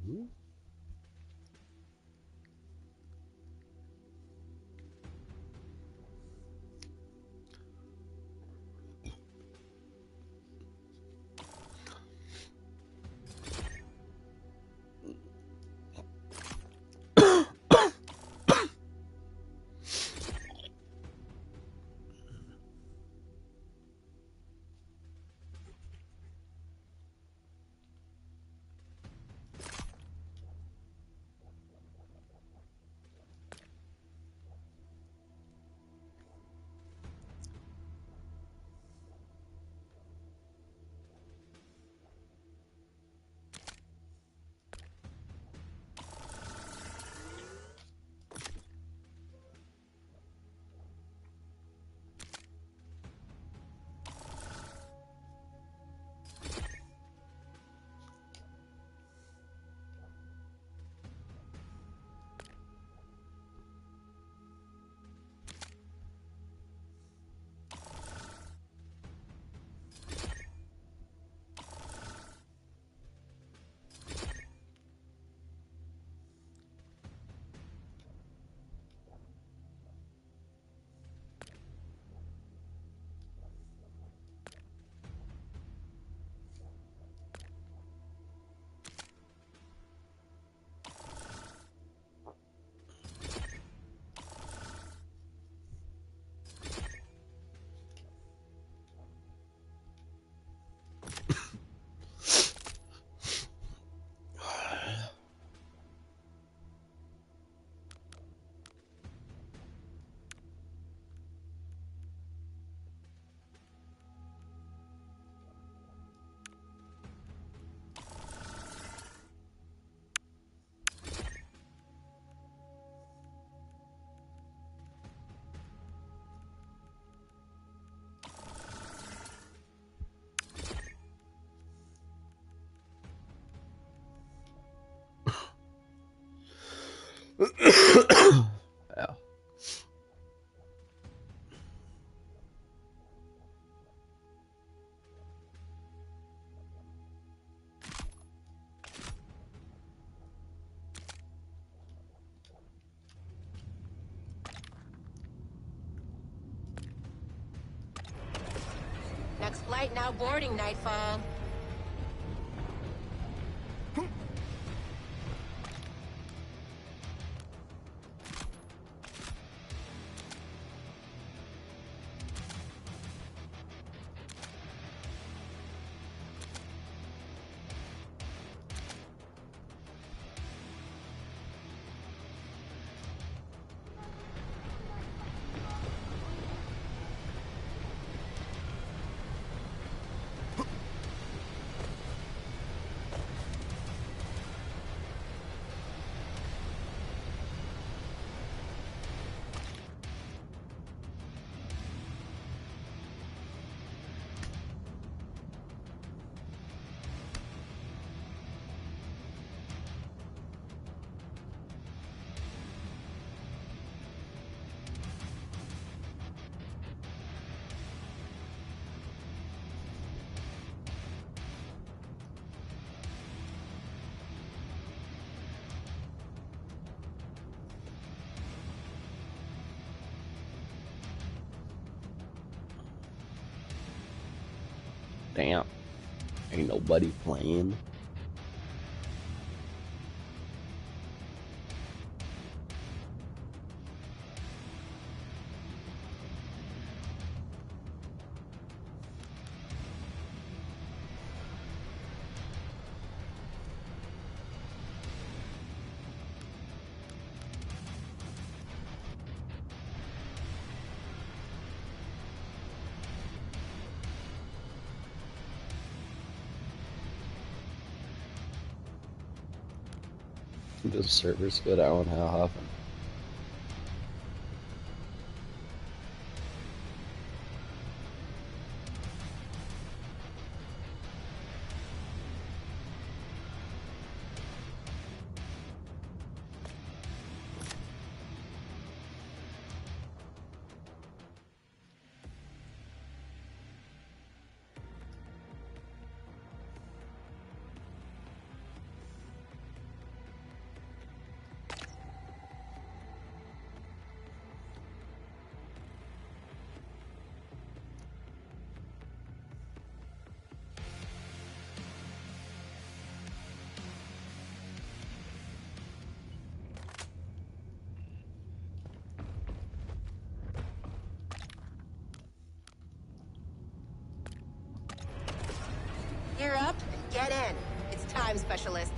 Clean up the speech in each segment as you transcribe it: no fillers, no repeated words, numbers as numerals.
Die. Flight now boarding, Nightfall. Damn. Ain't nobody playing. The servers go down how often? Gear up and get in. It's time, specialists.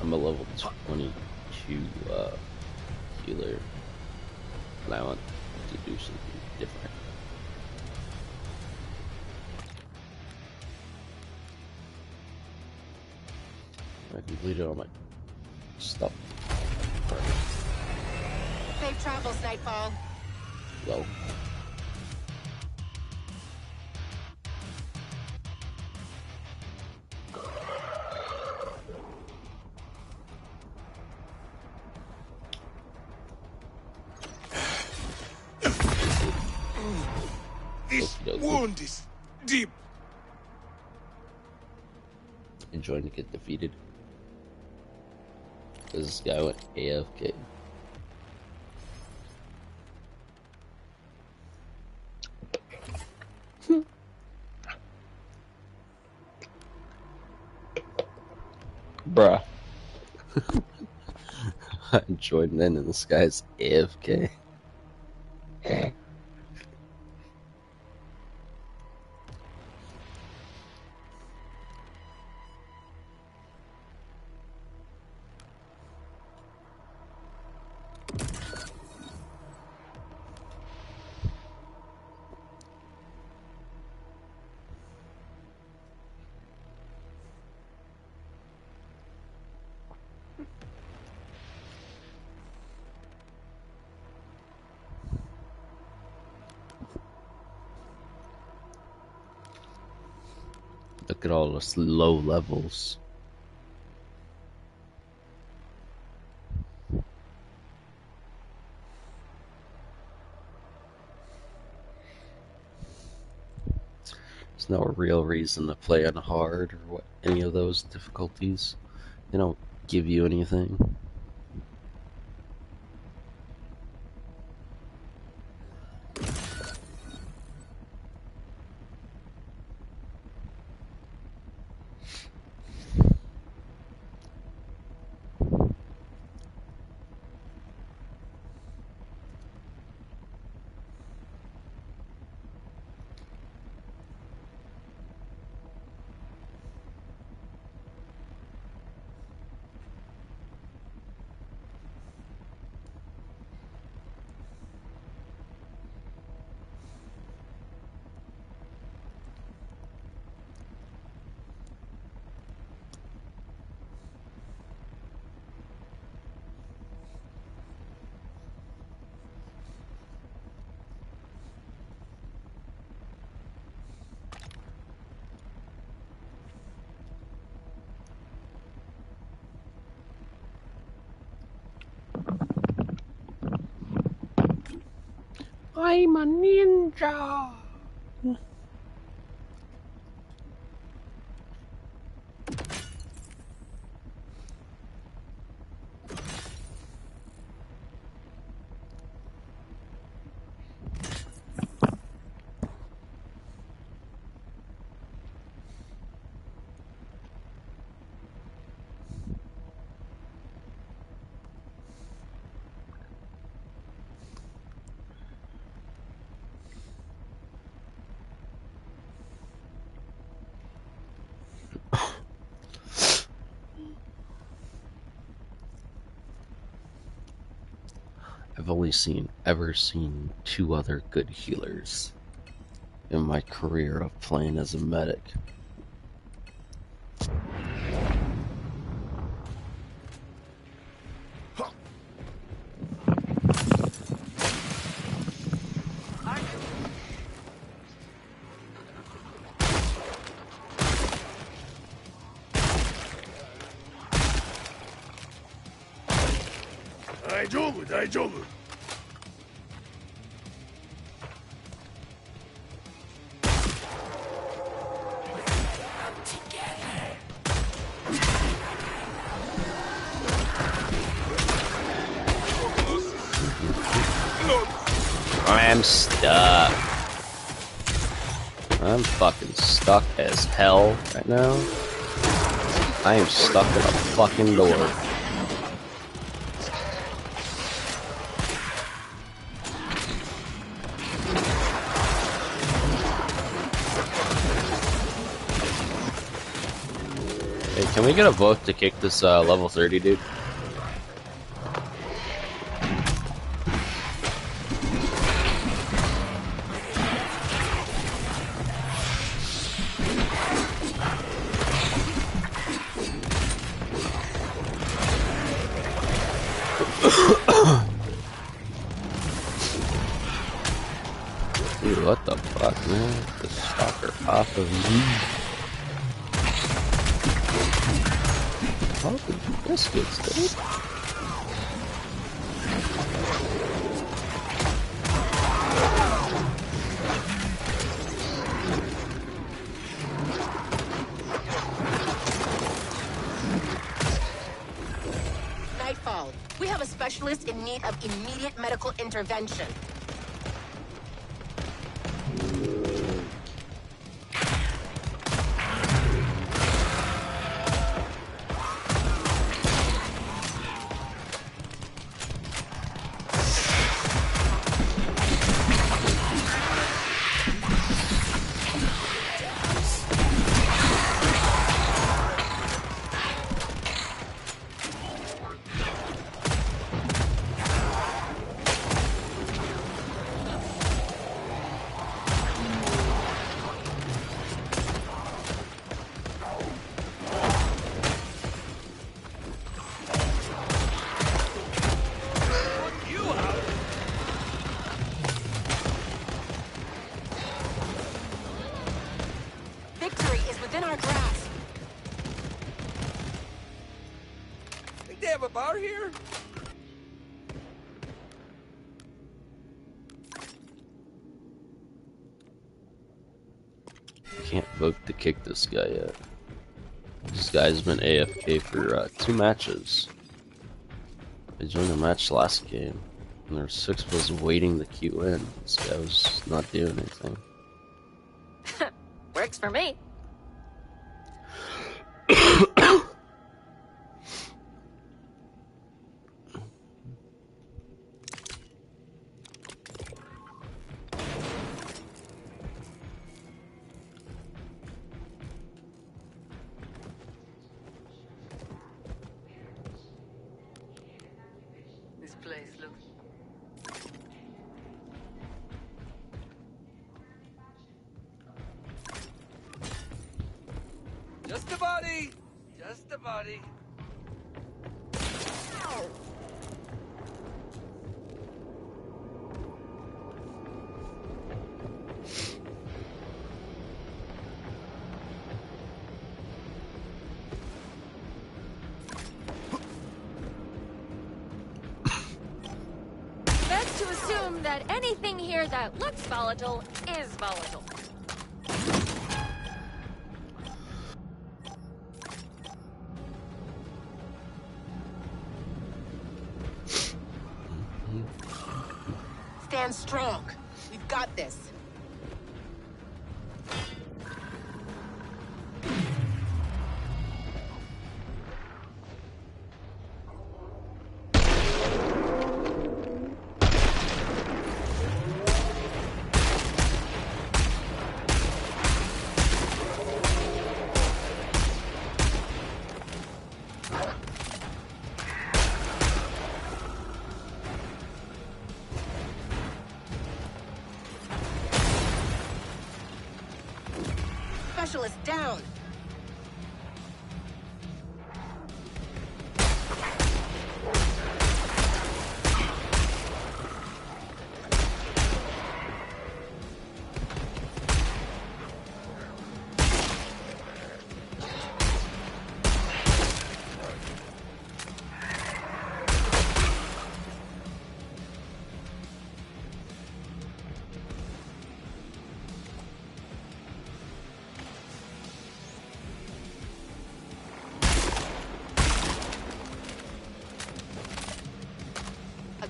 I'm a level 22 healer, and I want to do something different. I completed all my stuff. Safe travels, Nightfall. Well. This wound is deep. Enjoying to get defeated. This guy went AFK. Bruh. I joined in and this guy's AFK. Look at all those low levels. There's no real reason to play on hard or what any of those difficulties. They don't give you anything. I'm a ninja. I've only ever seen 2 other good healers in my career of playing as a medic. Daijoubu. I'm stuck. I'm fucking stuck as hell right now. I am stuck in a fucking door. Hey, can we get a vote to kick this level 30 dude? Dude, what the fuck, man? Get the stalker off of me. How the biscuits, dude? Nightfall. We have a specialist in need of immediate medical intervention. Victory is within our grasp. Think they have a bar here? Can't vote to kick this guy yet. This guy's been AFK for 2 matches. I joined a match last game, and there were 6 of us waiting to queue in. This guy was not doing anything. Works for me. This place looks... Just a body. Just a body. Back to a assume that anything here that looks volatile is volatile. Stand strong. We've got this. Specialist down.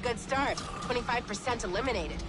Good start. 25% eliminated.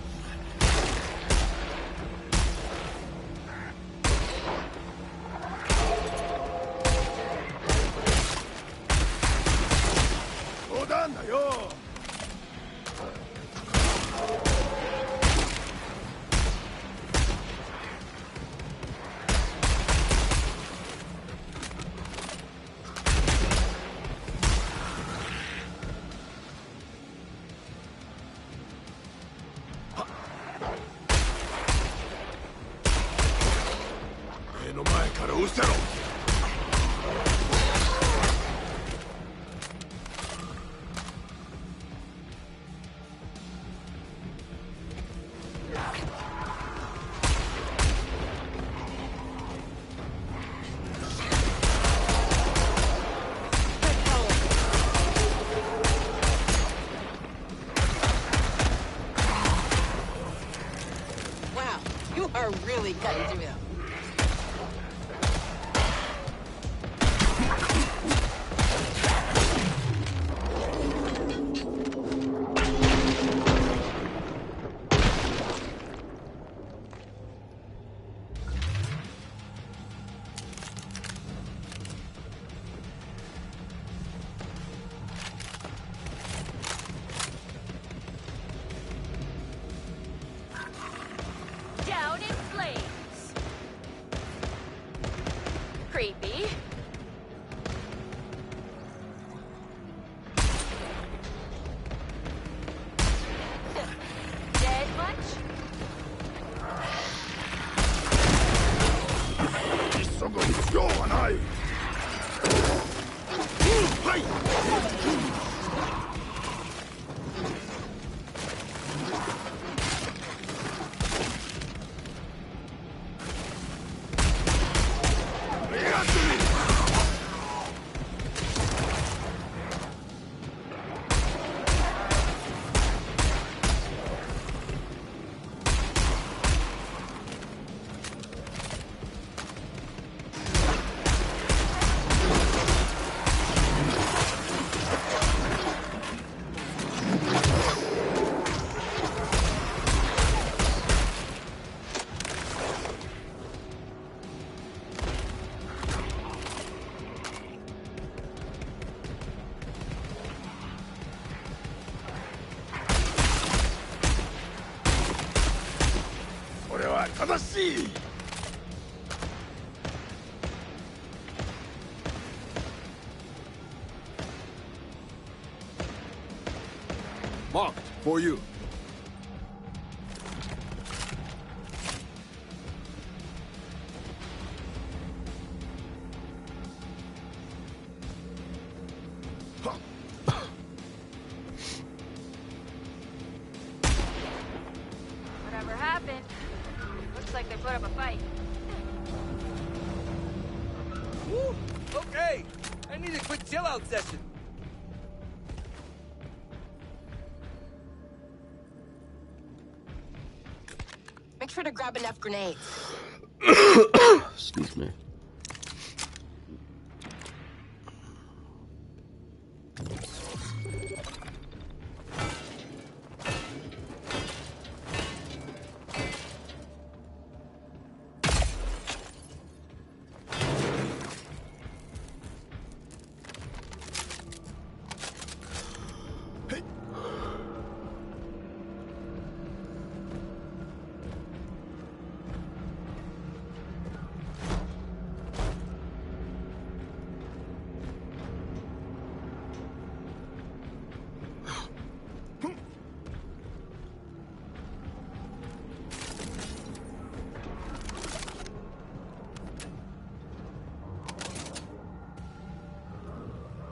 Wow, you are really cutting through them. Down in flames. Creepy. Dead much? Marked for you. Whatever happened? Looks like they put up a fight. Woo! Okay, I need a quick chill out session. sure to grab enough grenades. Excuse me.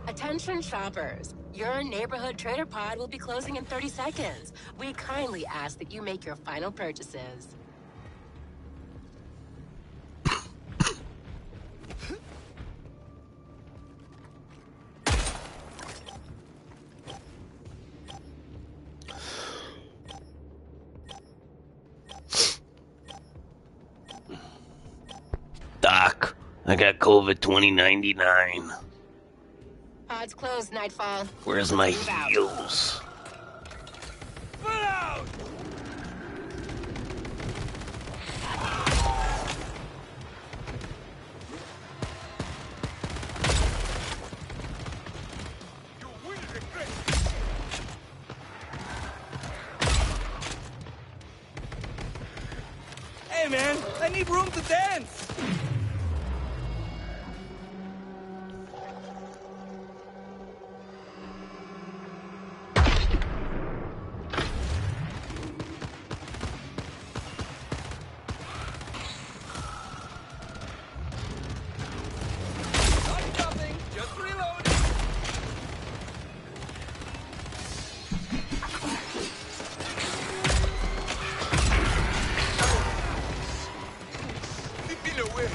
Attention shoppers. Your neighborhood trader pod will be closing in 30 seconds. We kindly ask that you make your final purchases. Doc, I got COVID 2099. Pod's closed, Nightfall. Where's my Move out. heels? Put out! You will regret. Hey man, I need room to dance! Not stopping, just reloading. Leave me away.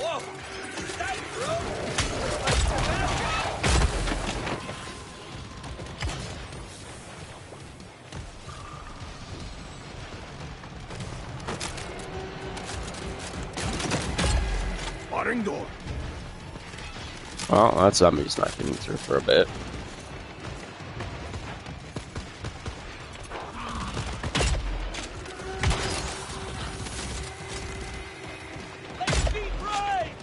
Whoa! Tight, bro! Barring door. Well, that zombie's not getting through for a bit. Let your feet right!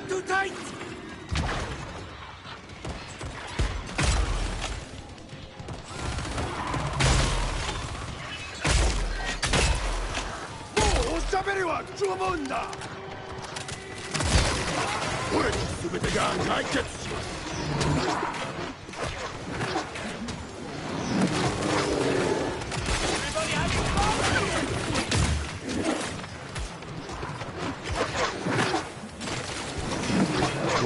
Too tight!もうおしゃべりは十分だ。これで全てが解決します。 Everybody having fun?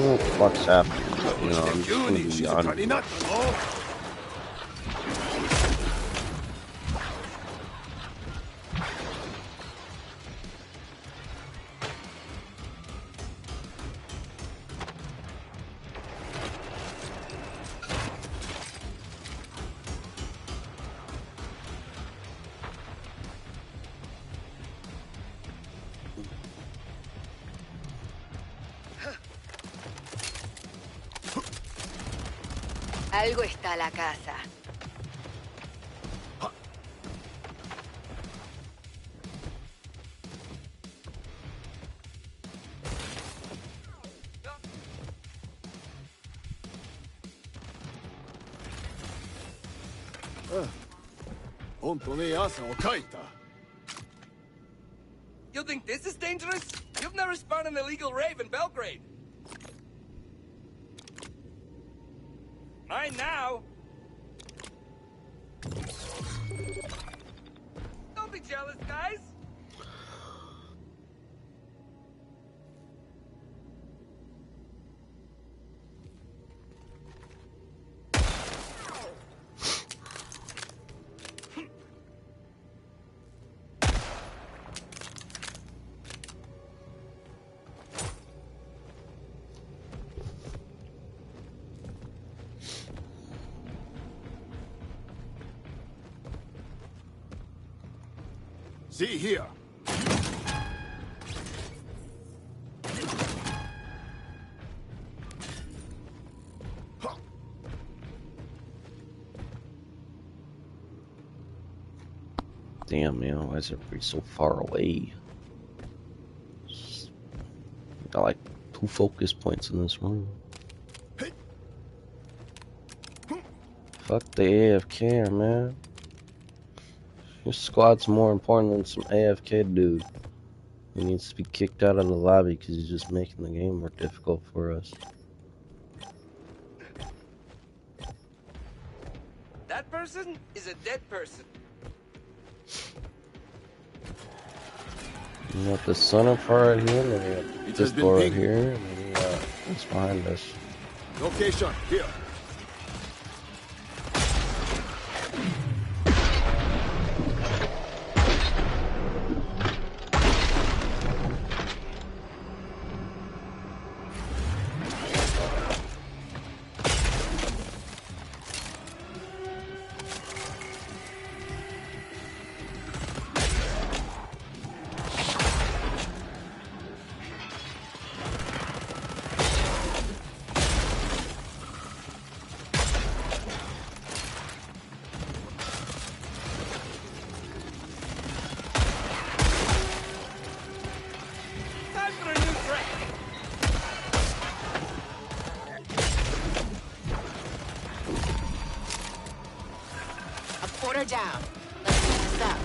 What the fuck's happening? You know, I'm just 急 gonna に be 静か on. になったぞ。 Algo está la casa. You think this is dangerous? You've never spun an illegal rave in Belgrade. Mine now. Don't be jealous, guys. See here. Damn, man, why is everybody so far away? Got like 2 focus points in this room. Fuck the AFK, man. Your squad's more important than some AFK dude. He needs to be kicked out of the lobby because he's just making the game more difficult for us. That person is a dead person. You got the center part right here, and then you got It this has been door right pinged. here, and then you got what's behind us. Location here. Time for a new track. A quarter down. Let's keep this up.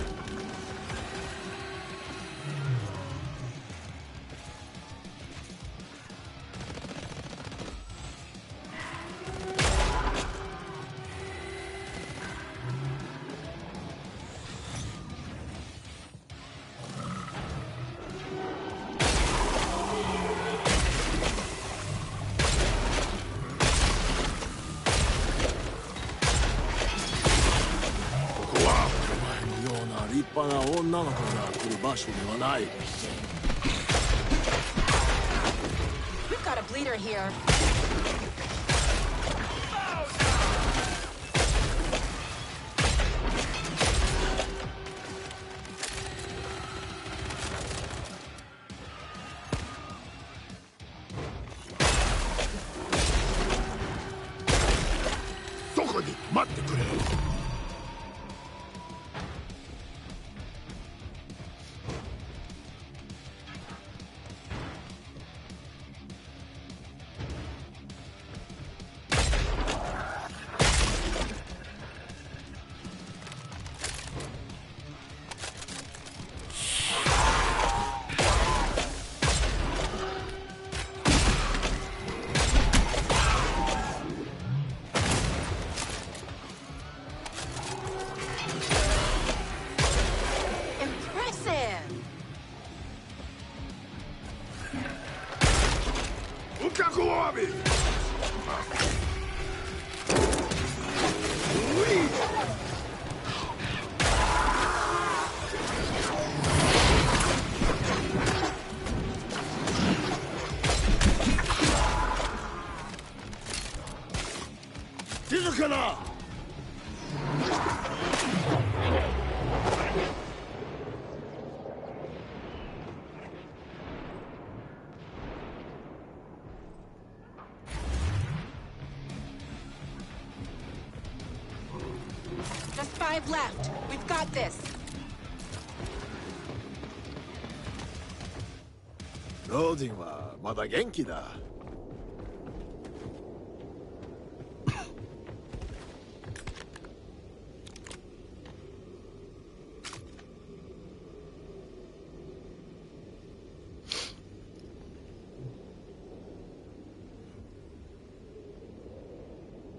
We've got a bleeder here. Just 5 left. We've got this. Loading はまだ元気だ。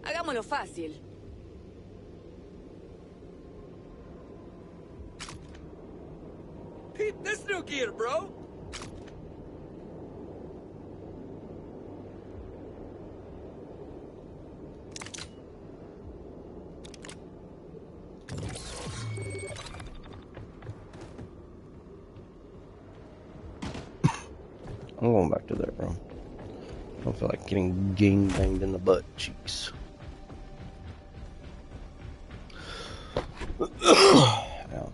Hagámoslo fácil. Peep this new gear, bro. I'm going back to that room. I don't feel like getting gang banged in the butt cheeks. Yeah.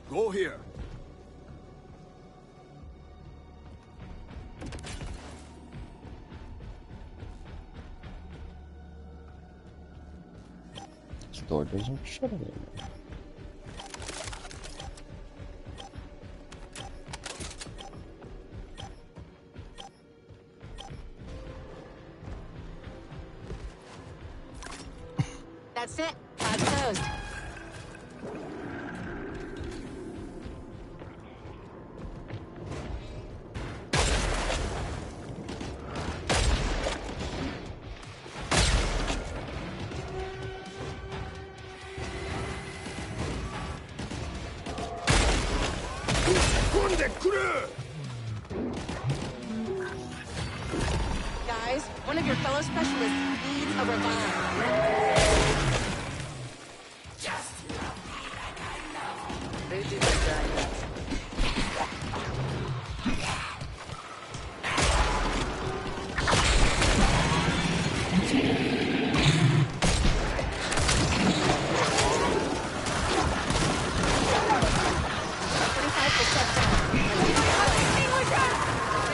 Go here. This door doesn't shut anymore. That's it. Pod's closed. Guys, one of your fellow specialists needs a revive.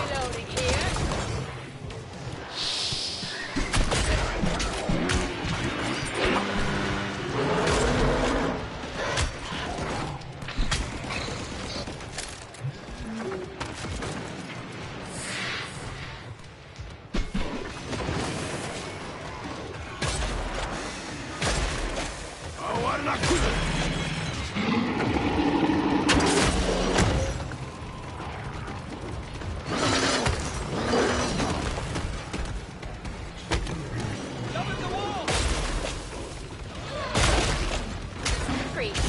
Reloading here. Creepy.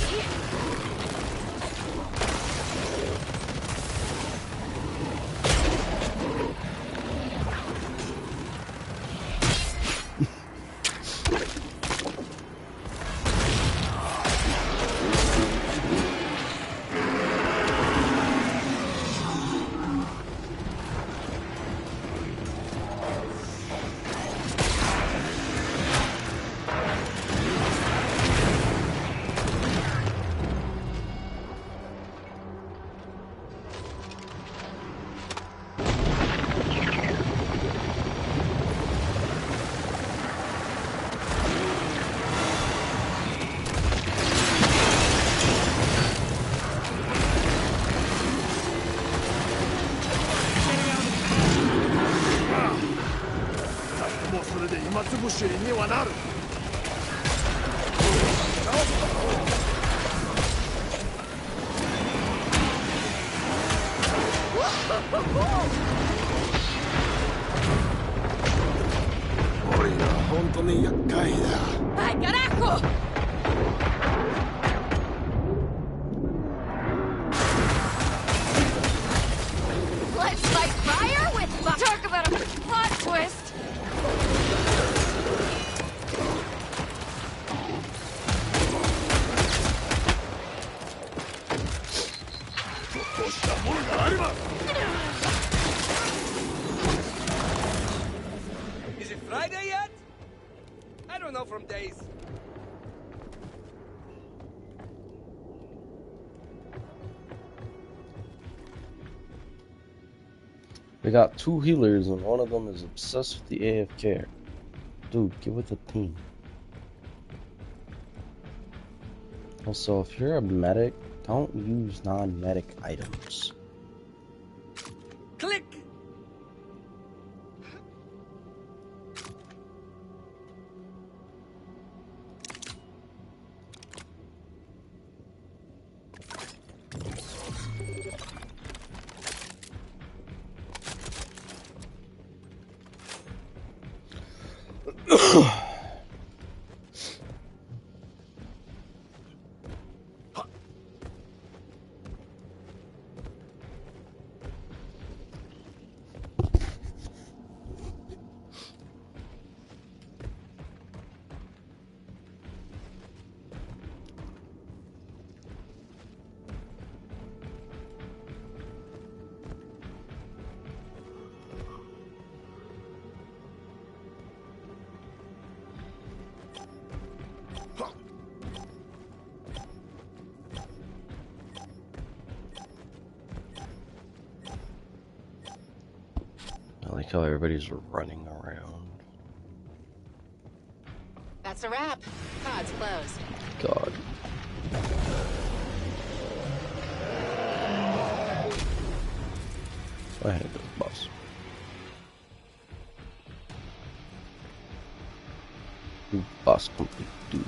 ¡Ay, carajo! Let's fight fire with fire. Talk about a plot twist. Is it Friday yet? I don't know from days. We got two healers and one of them is obsessed with the AFK. Dude, get with the team. Also, if you're a medic, don't use non-medic items. Click! like how everybody's running around. That's a wrap. Pod's closed. God. I had this boss. Boss complete, dude.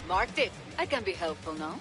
Marked it. I can be helpful, no?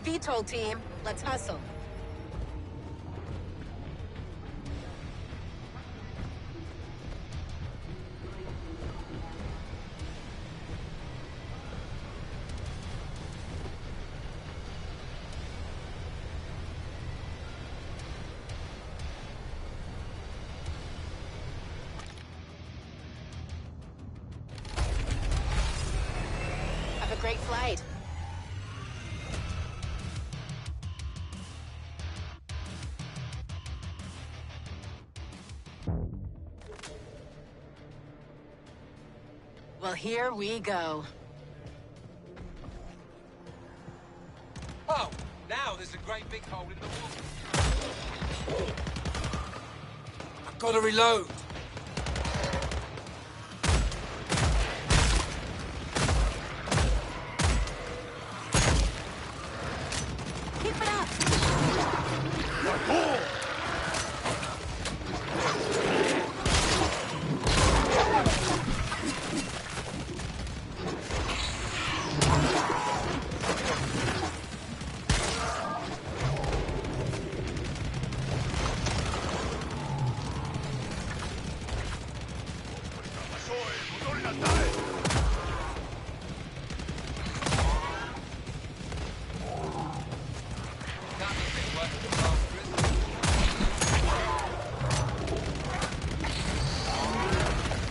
VTOL team, let's hustle. Have a great flight. Well, here we go. Oh, now there's a great big hole in the wall. I've got to reload. Keep it up!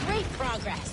Great progress.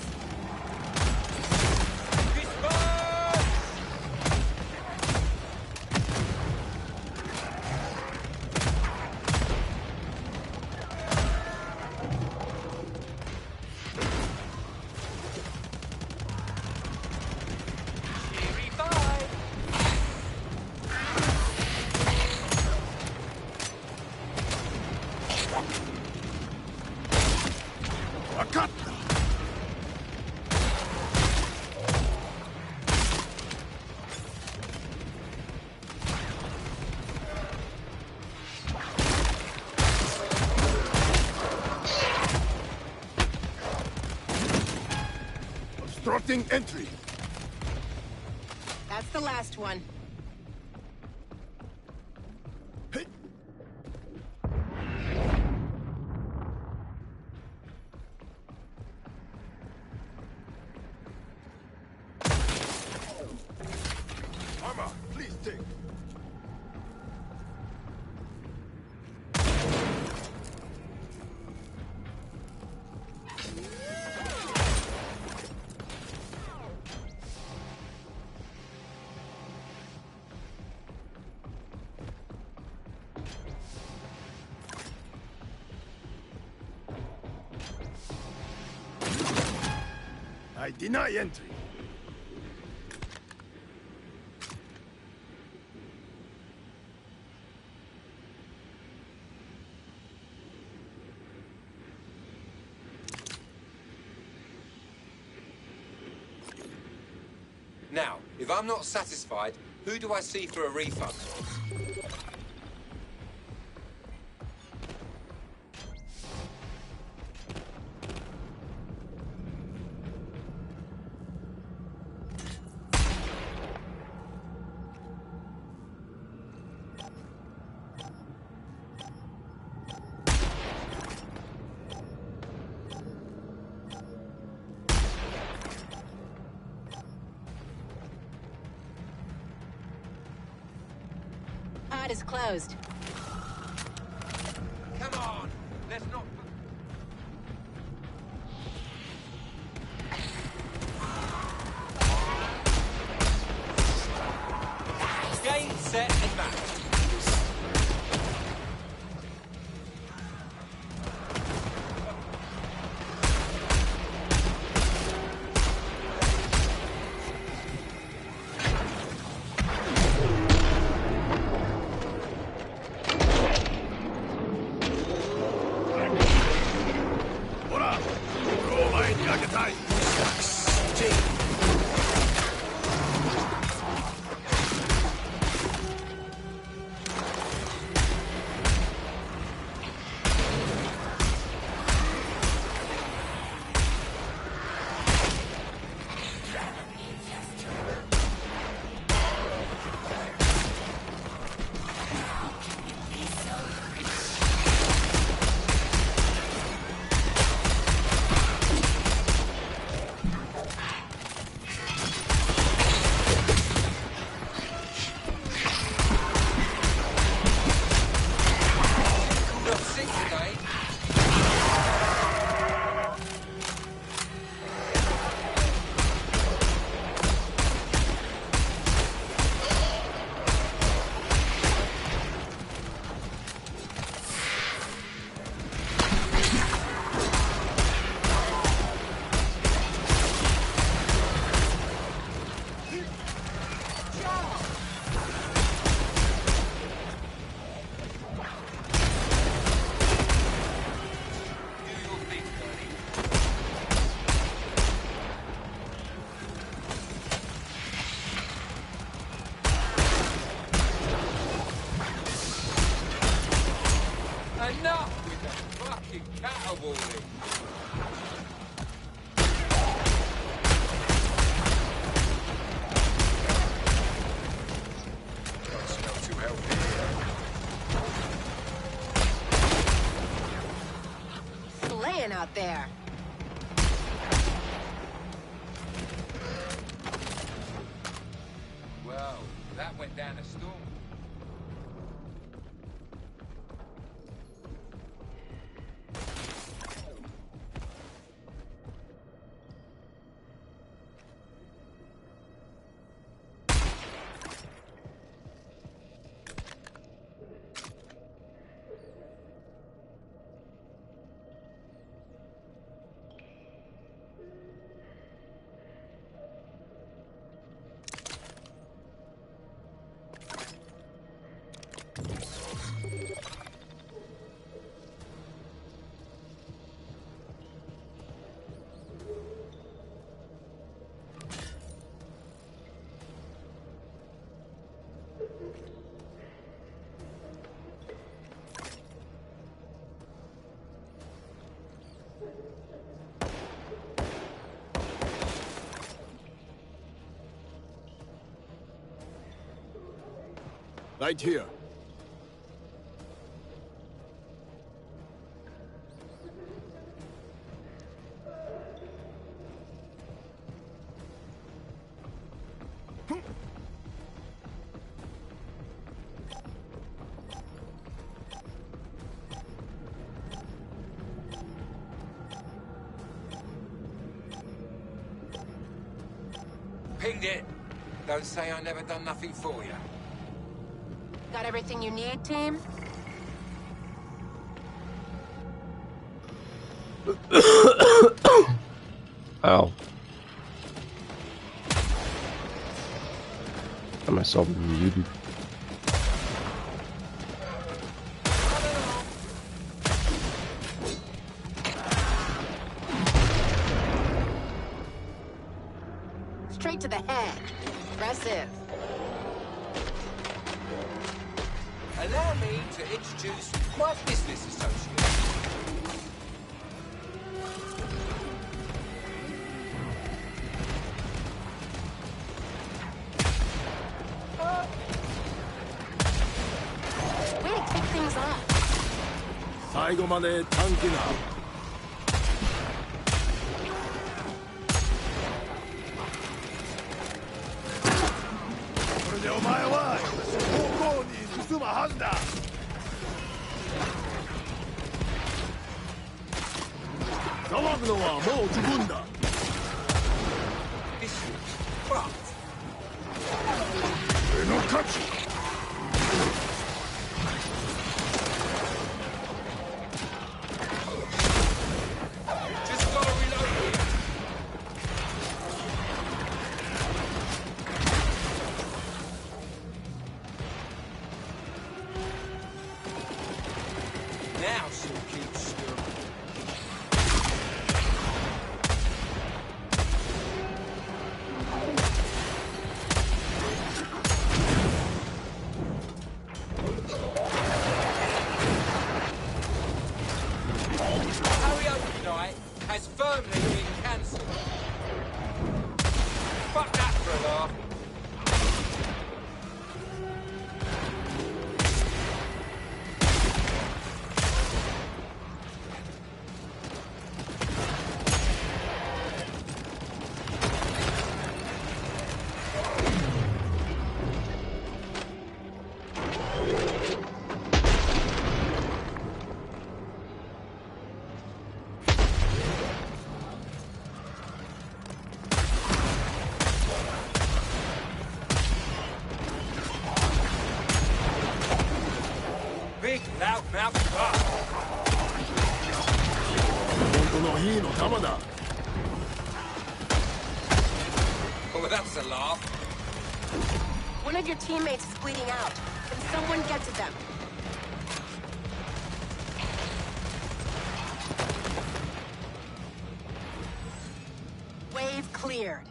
Obstructing entry. That's the last one. Hey. Armor, please take. I deny entry. Now, if I'm not satisfied, who do I see for a refund? Pod is closed. Come on, let's not... Game, set, and match. Enough with the fucking caterwauling. Don't smell too healthy here. Slaying out there. Well, that went down a storm. Right here. Pinged it. Don't say I never done nothing for you. Got everything you need, team? Ow. Got myself muted. Straight to the head. Impressive. Allow me to introduce my business associate. Way to kick things off. 最後まで短気な。これでお前は方向に進むはずだ。騒ぐのはもう十分だ。This is fucked. 俺の勝ち。Just gotta reload here. Now she'll keep still. Karaoke night has firmly been cancelled. Fuck that for a laugh. Big loudmouth fuck. 本当の火の玉だ。 Oh, that's a laugh. One of your teammates is bleeding out. Can someone get to them? Wave cleared.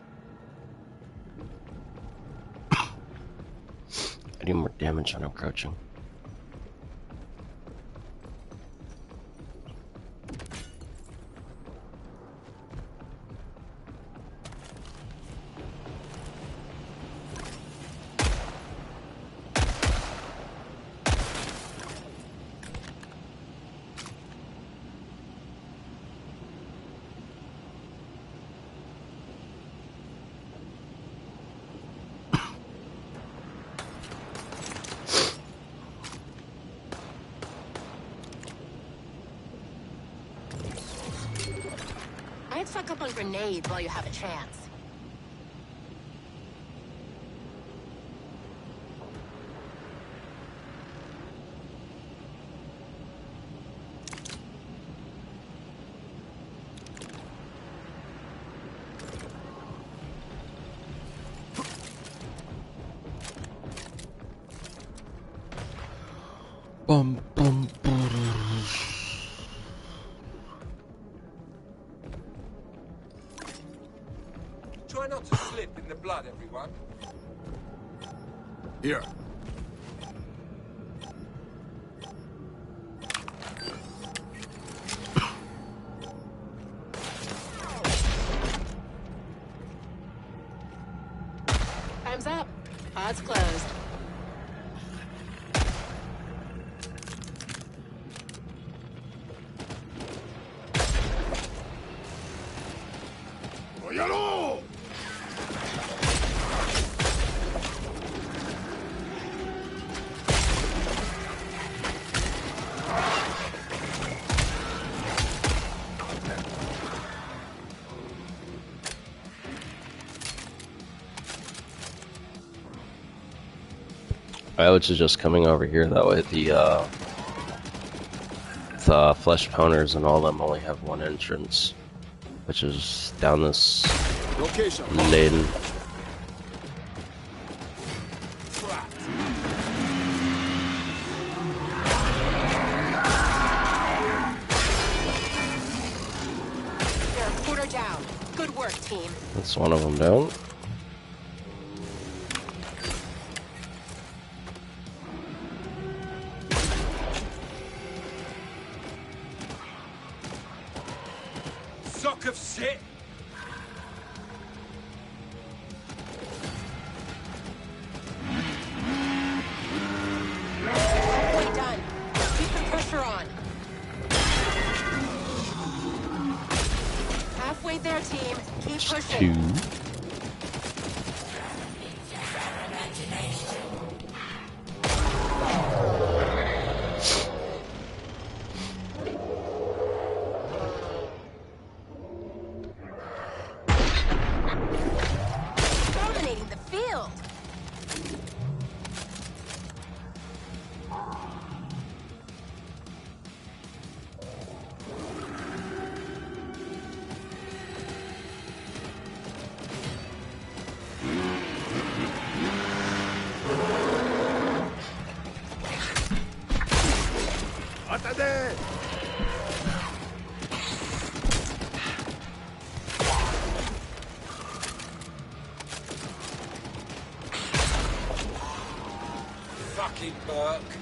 I do more damage when I'm crouching. Might stock up on grenades while you have a chance. Bum, bum, bum. Try not to slip in the blood, everyone. Here. Time's up. Pod's closed. ¡Óyalo! I was just coming over here. That way the flesh pounders and all them only have one entrance, which is down this Location. lane. You're a quarter down. Good work, team. That's one of them down. Sock of shit! Halfway done. Keep the pressure on. Halfway there, team. Keep pushing. Two. Dominating the field. ¡Mátate! Fucking Burke.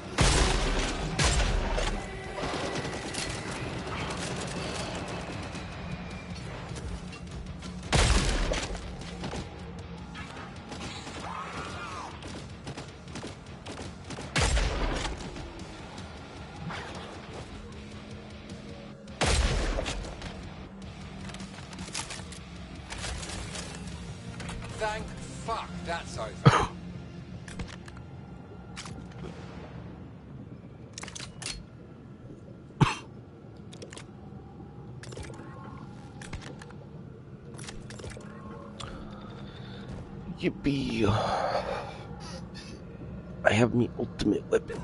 Thank fuck that's over. Yippee! I have me ultimate weapon.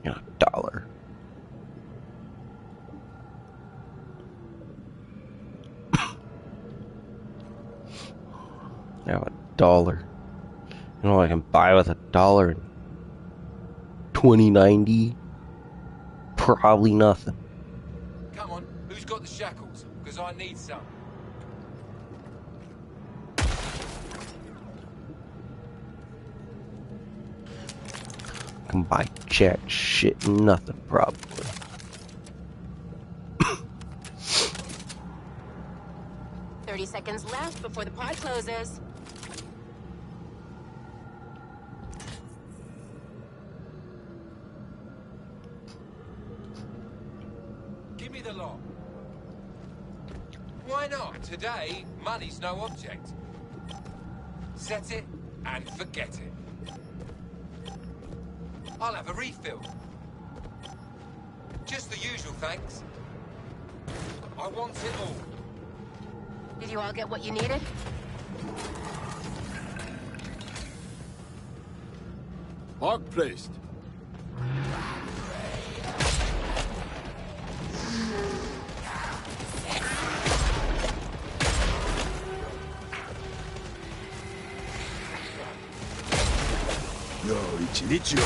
Yeah, $1. Now $1. You know what I can buy with $1 in 2090? Probably nothing. Come on, who's got the shackles? Because I need some. I can buy jack shit, nothing probably. 30 seconds left before the pod closes. Give me the lot. Why not? Today, money's no object. Set it and forget it. I'll have a refill. Just the usual, thanks. I want it all. Did you all get what you needed? Mark placed. Yo, 一日を。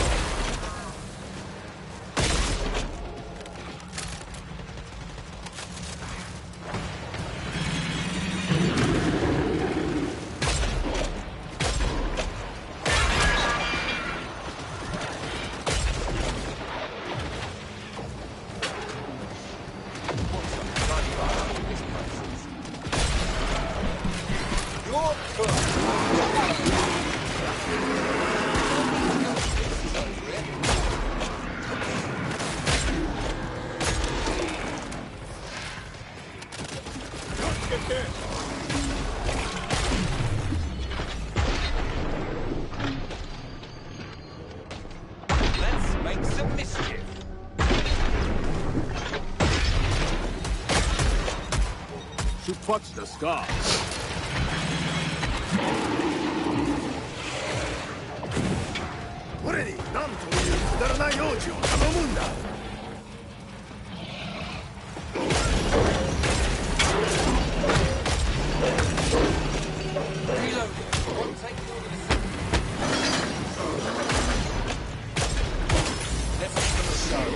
Let's make some mischief. 出発ですか。俺に何というくだらない用事を頼むんだ。Reload it. Won't take more than a second. Let's give them a show.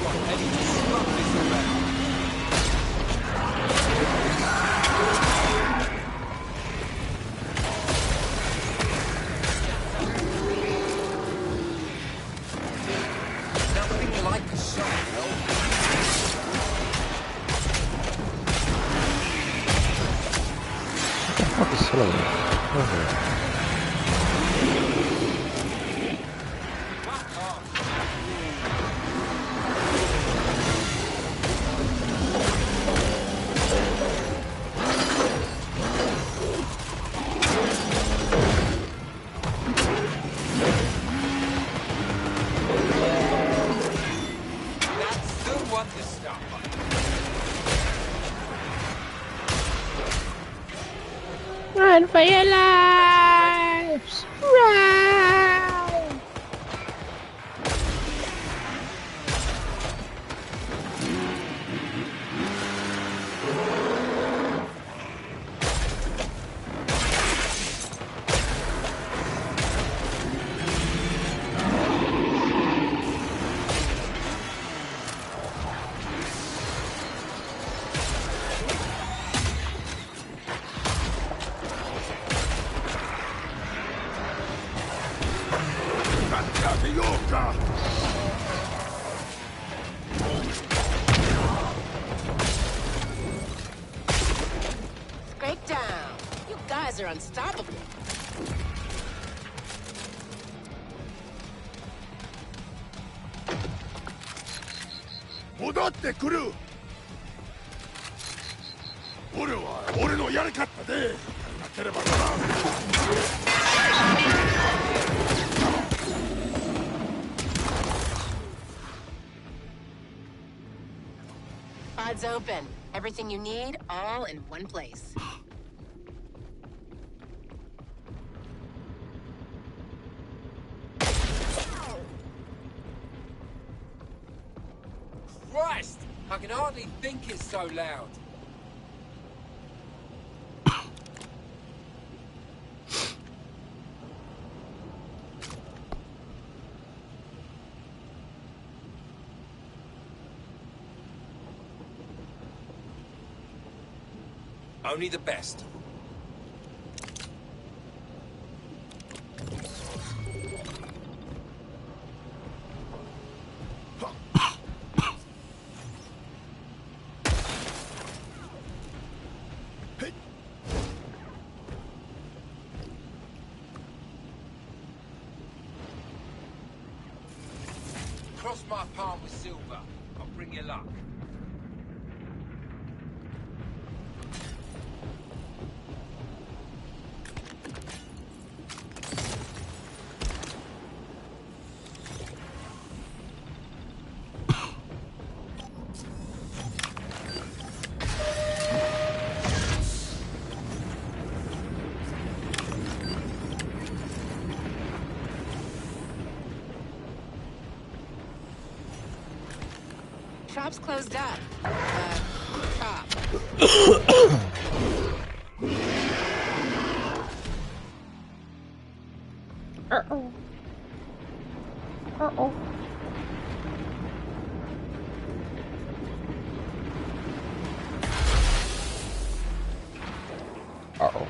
Got any smugness around. Nothing like a show, well. What the hell is it? That's the one to stop. Run for your lives! Run! Scrape down. You guys are unstoppable. 戻ってくる。俺は俺のやり方でやらなければならん。 Pod's open. Everything you need, all in one place. Christ! I can hardly think it's so loud. Only the best. Cross my palm with silver. I'll bring you luck. shop's closed up. Shop. Uh-oh. Uh-oh. Uh-oh.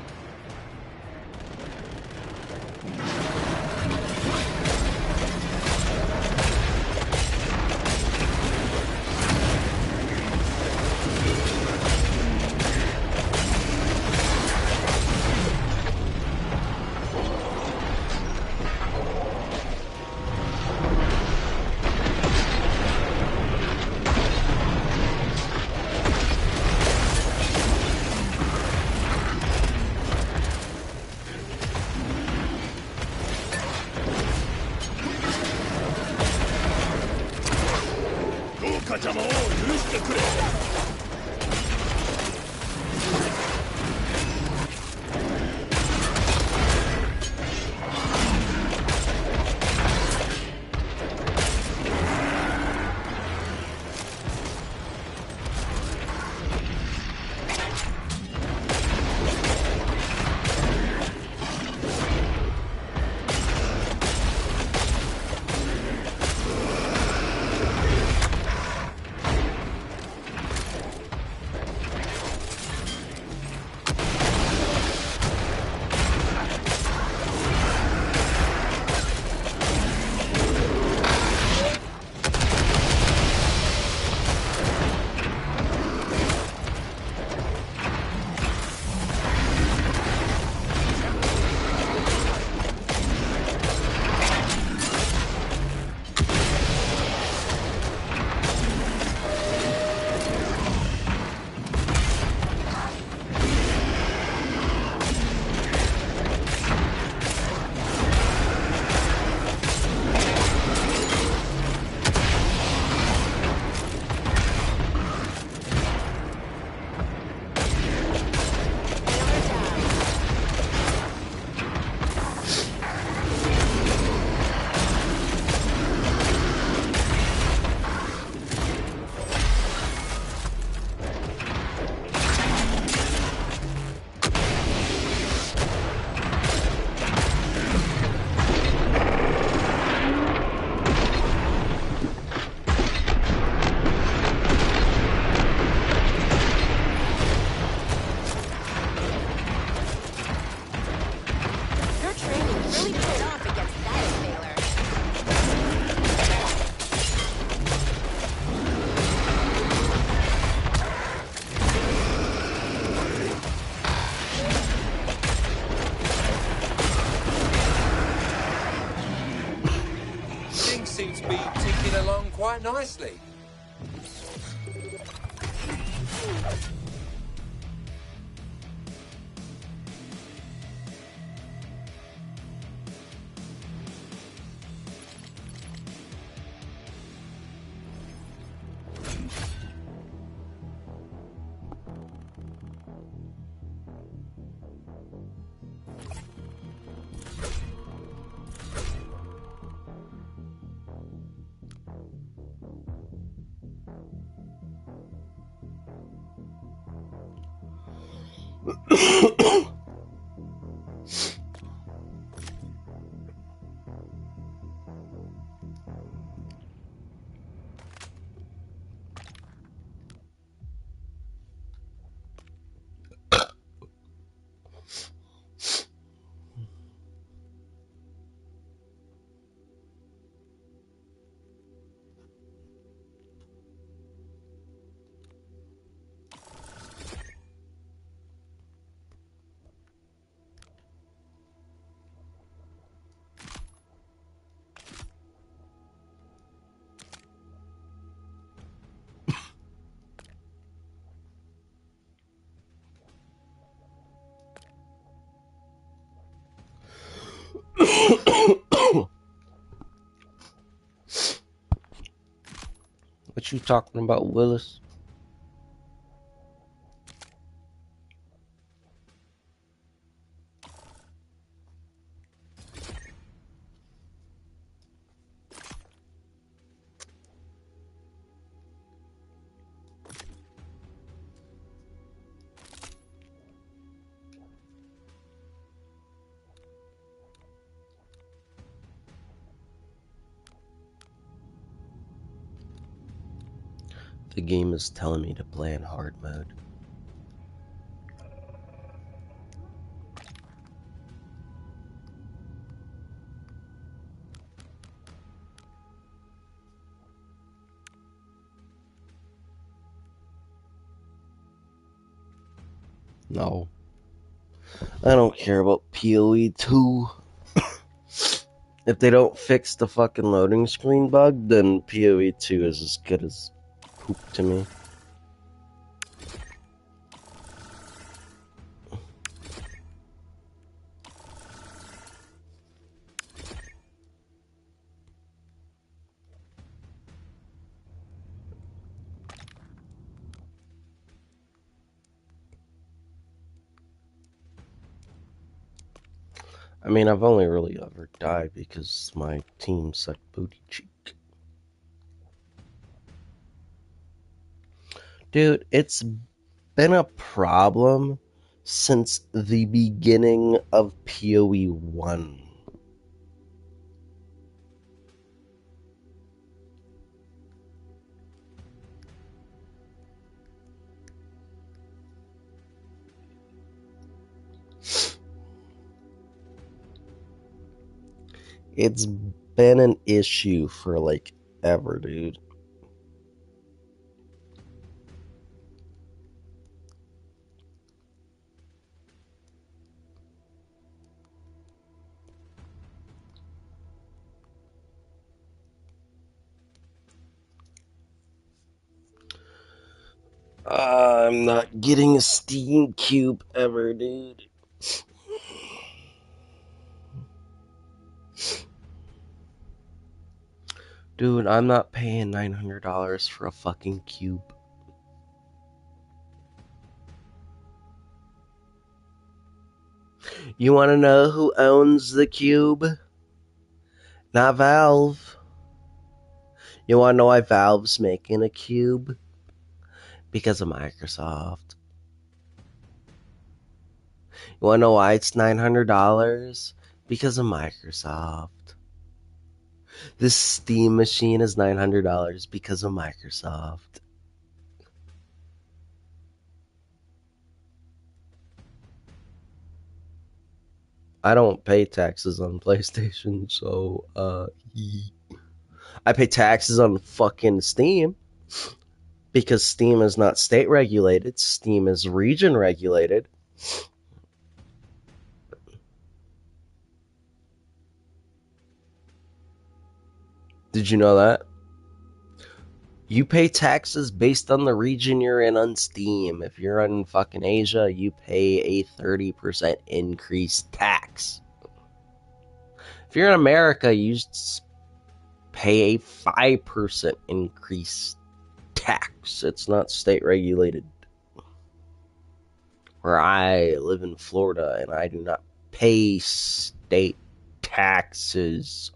Your training really paid off against that inhaler. Things seem to be ticking along quite nicely. What you talking about, Willis? The game is telling me to play in hard mode. No. I don't care about PoE 2. If they don't fix the fucking loading screen bug, then PoE 2 is as good as poop to me. I mean, I've only really ever died because my team sucked booty cheek. Dude, it's been a problem since the beginning of PoE 1. It's been an issue for like ever, dude. I'm not getting a Steam Cube ever, dude. Dude, I'm not paying $900 for a fucking cube. You want to know who owns the cube? Not Valve. You want to know why Valve's making a cube? Because of Microsoft. You want to know why it's $900? Because of Microsoft. This Steam machine is $900 because of Microsoft. I don't pay taxes on PlayStation, so I pay taxes on fucking Steam because Steam is not state regulated. Steam is region regulated. Did you know that? You pay taxes based on the region you're in on Steam. If you're in fucking Asia, you pay a 30% increased tax. If you're in America, you pay a 5% increased tax. It's not state regulated. Where I live in Florida and I do not pay state taxes.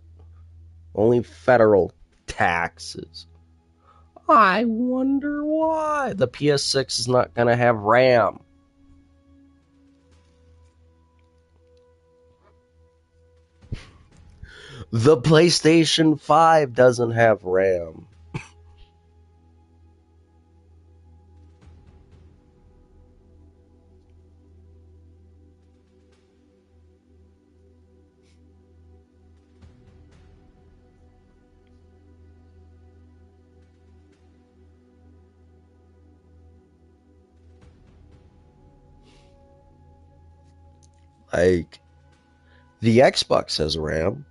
Only federal taxes. I wonder why. The PS6 is not going to have RAM. The PlayStation 5 doesn't have RAM. Like, the Xbox has RAM.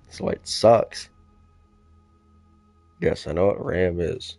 That's why it sucks. Yes, I know what RAM is.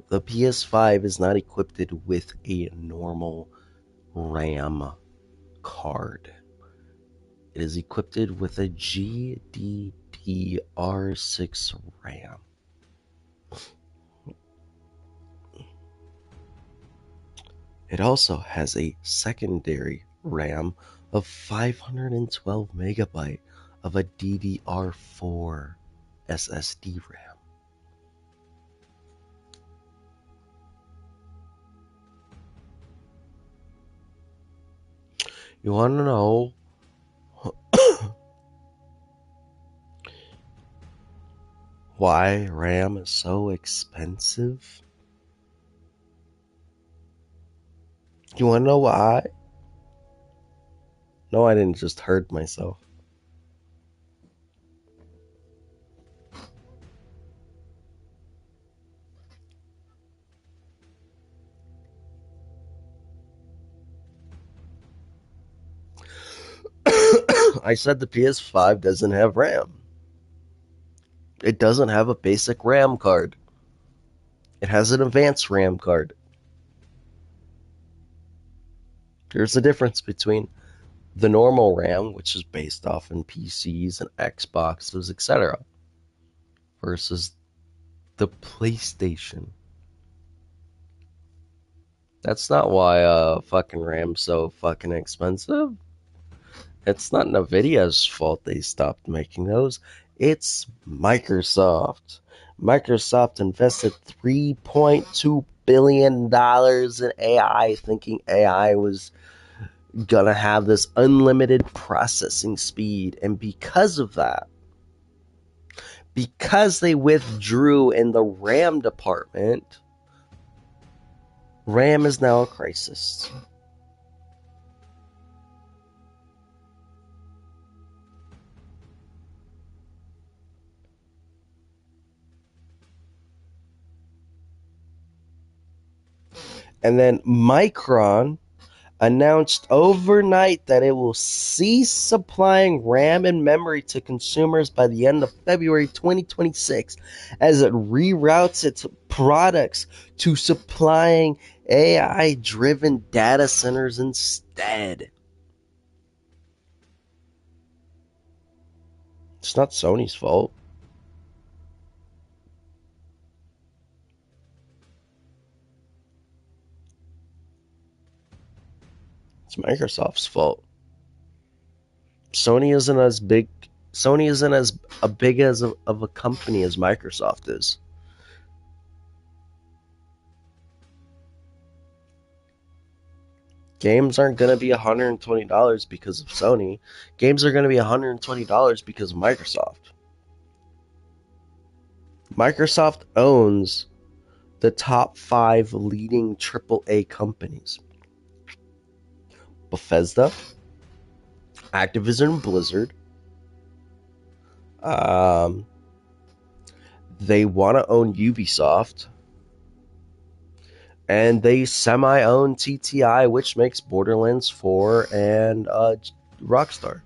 The PS5 is not equipped with a normal RAM card. It is equipped with a GDDR DDR6 RAM. It also has a secondary RAM of 512 megabyte of a DDR4 SSD RAM. You want to know why RAM is so expensive? You want to know why? No, I didn't just hurt myself. I said the PS5 doesn't have RAM. It doesn't have a basic RAM card. It has an advanced RAM card. There's a difference between the normal RAM, which is based off in PCs and Xboxes, etc., versus the PlayStation. That's not why fucking RAM's so fucking expensive. It's not Nvidia's fault they stopped making those. It's Microsoft. Microsoft invested $3.2 billion in AI, thinking AI was gonna have this unlimited processing speed. And because of that, because they withdrew in the RAM department, RAM is now a crisis. And then Micron announced overnight that it will cease supplying RAM and memory to consumers by the end of February 2026 as it reroutes its products to supplying AI-driven data centers instead. It's not Sony's fault. It's Microsoft's fault. Sony isn't as big as of a company as Microsoft is. Games aren't going to be $120 because of Sony. Games are going to be $120 because of Microsoft. Microsoft owns the top 5 leading AAA companies: Bethesda, Activision Blizzard. They want to own Ubisoft. And they semi-own TTI, which makes Borderlands 4 and Rockstar.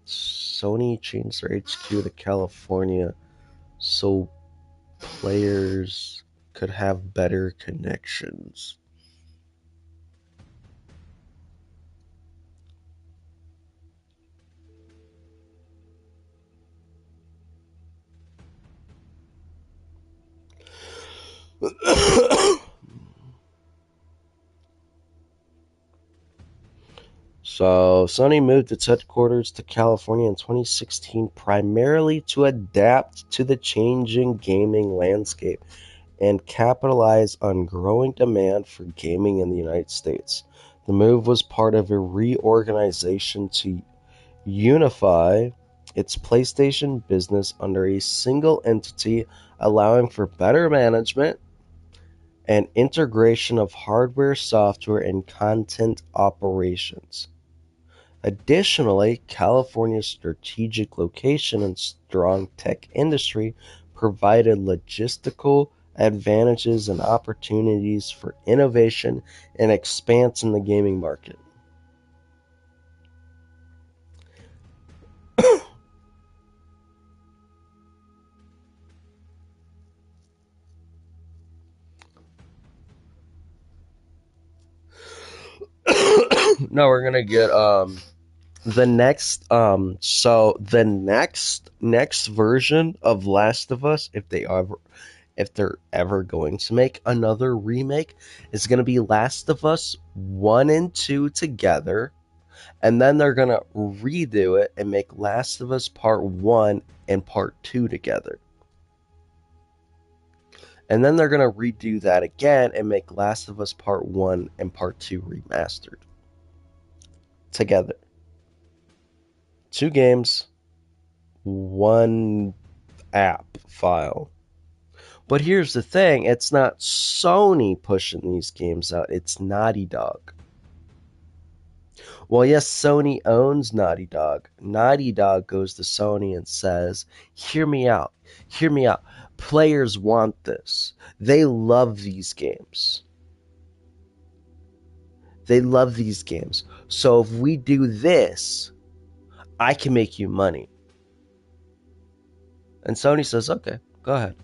Sony changed their HQ to California so players could have better connections. So Sony moved its headquarters to California in 2016 primarily to adapt to the changing gaming landscape and capitalize on growing demand for gaming in the United States. The move was part of a reorganization to unify its PlayStation business under a single entity, allowing for better management and integration of hardware, software, and content operations. Additionally, California's strategic location and strong tech industry provided logistical advantages and opportunities for innovation and expanse in the gaming market. Now we're gonna get next version of Last of Us, if they're ever going to make another remake, is going to be Last of Us 1 and 2 together, and then they're going to redo it and make Last of Us Part 1 and Part 2 together. And then they're going to redo that again and make Last of Us Part 1 and Part 2 remastered together. 2 games, 1 app file. But here's the thing, it's not Sony pushing these games out, it's Naughty Dog. Well, yes, Sony owns Naughty Dog. Naughty Dog goes to Sony and says, hear me out. Players want this. They love these games. So if we do this, I can make you money. And Sony says, okay, go ahead.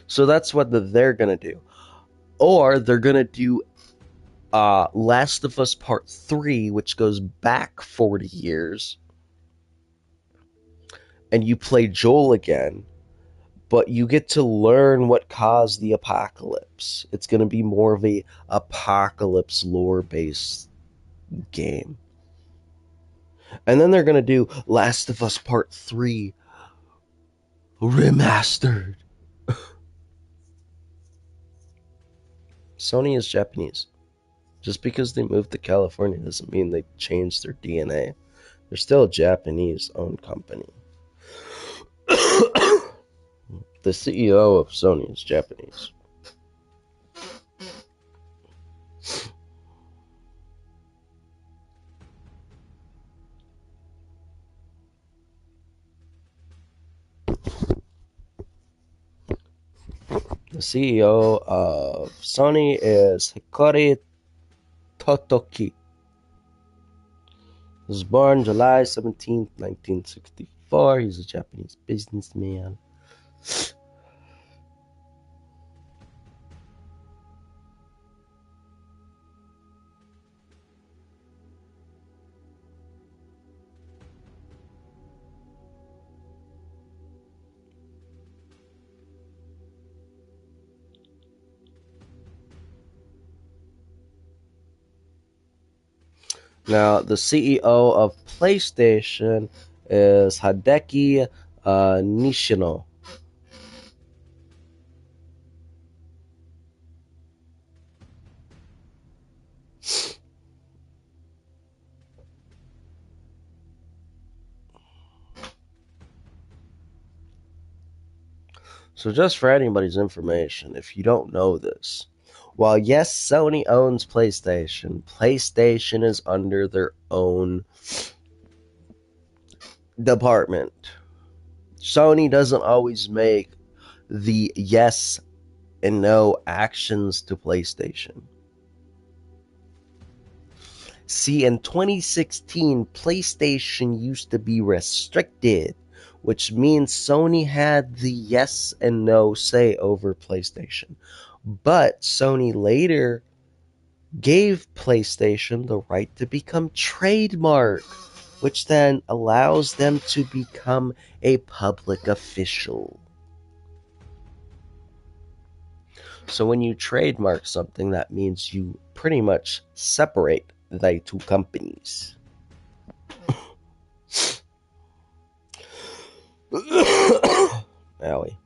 So that's what they're going to do. Or they're going to do Last of Us Part 3, which goes back 40 years. And you play Joel again. But you get to learn what caused the apocalypse. It's going to be more of a apocalypse lore-based game. And then they're going to do Last of Us Part 3 remastered. Sony is Japanese. Just because they moved to California doesn't mean they changed their DNA. They're still a Japanese-owned company. The CEO of Sony is Japanese. The CEO of Sony is Hikari Totoki. He was born July 17th, 1964. He's a Japanese businessman. Now, the CEO of PlayStation is Hideki Nishino. So just for anybody's information, if you don't know this, while yes, Sony owns PlayStation, PlayStation is under their own department. Sony doesn't always make the yes and no actions to PlayStation. See, in 2016, PlayStation used to be restricted, which means Sony had the yes and no say over PlayStation. But Sony later gave PlayStation the right to become trademark, which then allows them to become a public official. So when you trademark something, that means you pretty much separate the two companies. Owie.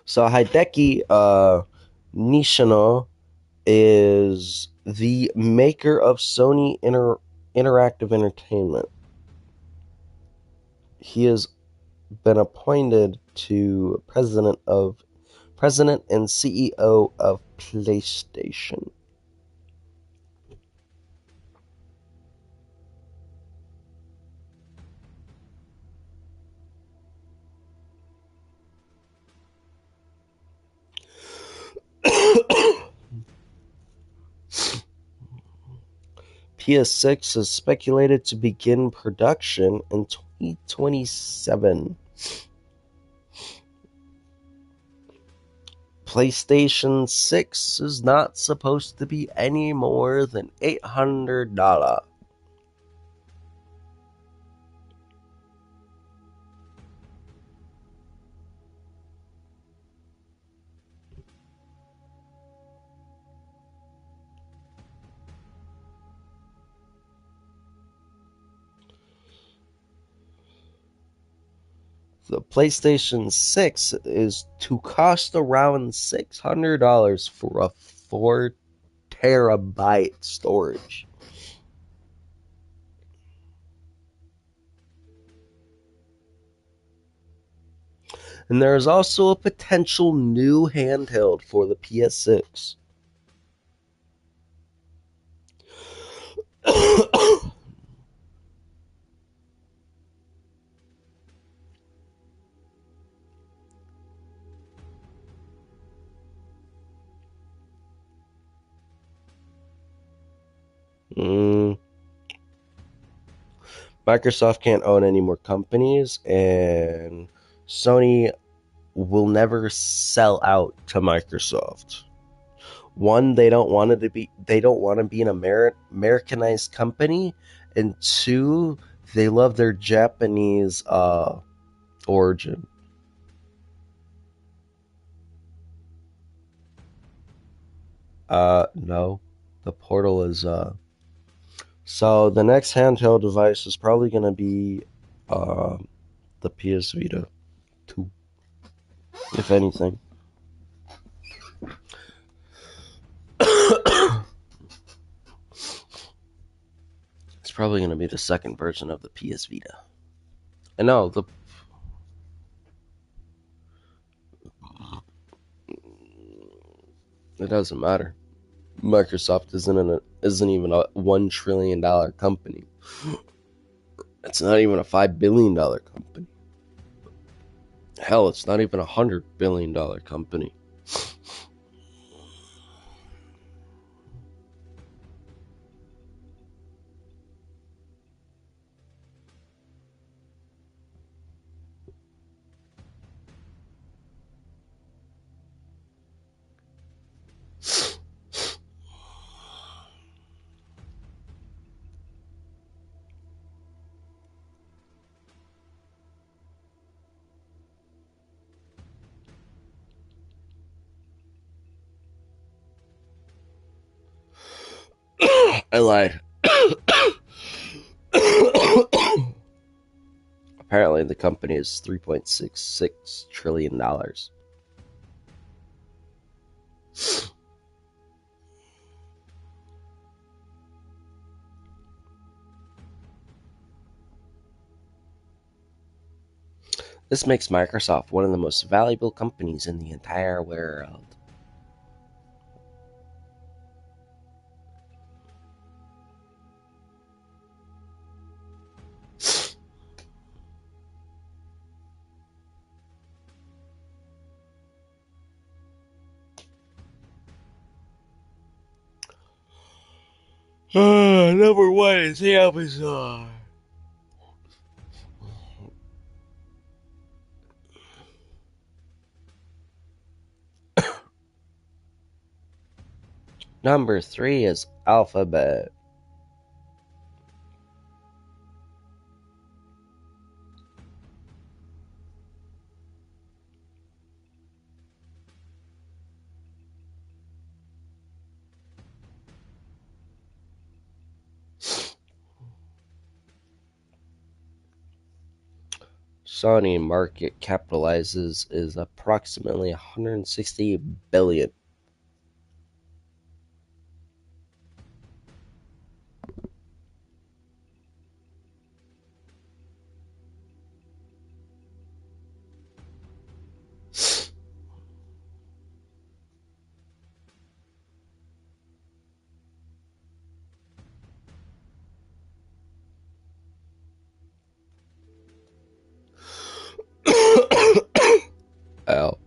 So Hideki Nishino is the maker of Sony Interactive Entertainment. He has been appointed to president and CEO of PlayStation. PS6 is speculated to begin production in 2027. PlayStation 6 is not supposed to be any more than $800. The PlayStation 6 is to cost around $600 for a 4 terabyte storage. And there is also a potential new handheld for the PS6. Microsoft can't own any more companies, and Sony will never sell out to Microsoft. One, they don't want to be an Americanized company, and two, they love their Japanese origin. No, the Portal is so the next handheld device is probably going to be the PS Vita 2, if anything. It's probably going to be the second version of the PS Vita. And no, it doesn't matter. Microsoft isn't even a $1 trillion company. It's not even a $5 billion company. Hell, it's not even a $100 billion company. I lied. Apparently, the company is $3.66 trillion. This makes Microsoft one of the most valuable companies in the entire world. Number one is Amazon. Number 3 is Alphabet. Sony market capitalizes is approximately $160 billion. Ow.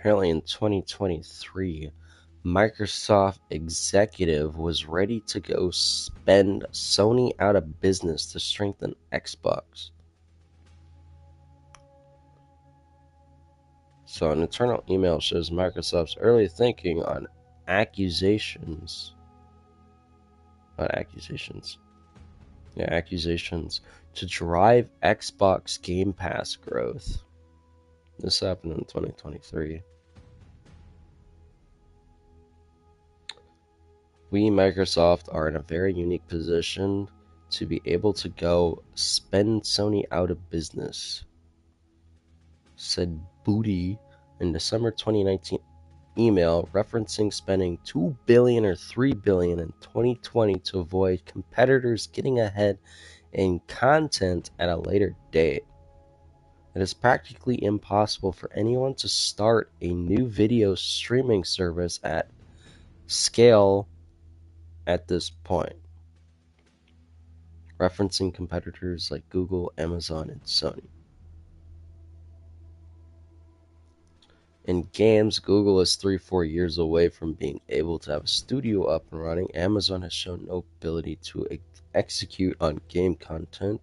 apparently in 2023, Microsoft executive was ready to go spend Sony out of business to strengthen Xbox. So an internal email shows Microsoft's early thinking on accusations to drive Xbox Game Pass growth. This happened in 2023. We, Microsoft, are in a very unique position to be able to go spend Sony out of business, said Booty in December 2019 email referencing spending $2 billion or $3 billion in 2020 to avoid competitors getting ahead in content at a later date. It is practically impossible for anyone to start a new video streaming service at scale at this point, referencing competitors like Google, Amazon, and Sony. In games, Google is 3-4 years away from being able to have a studio up and running. Amazon has shown no ability to execute on game content.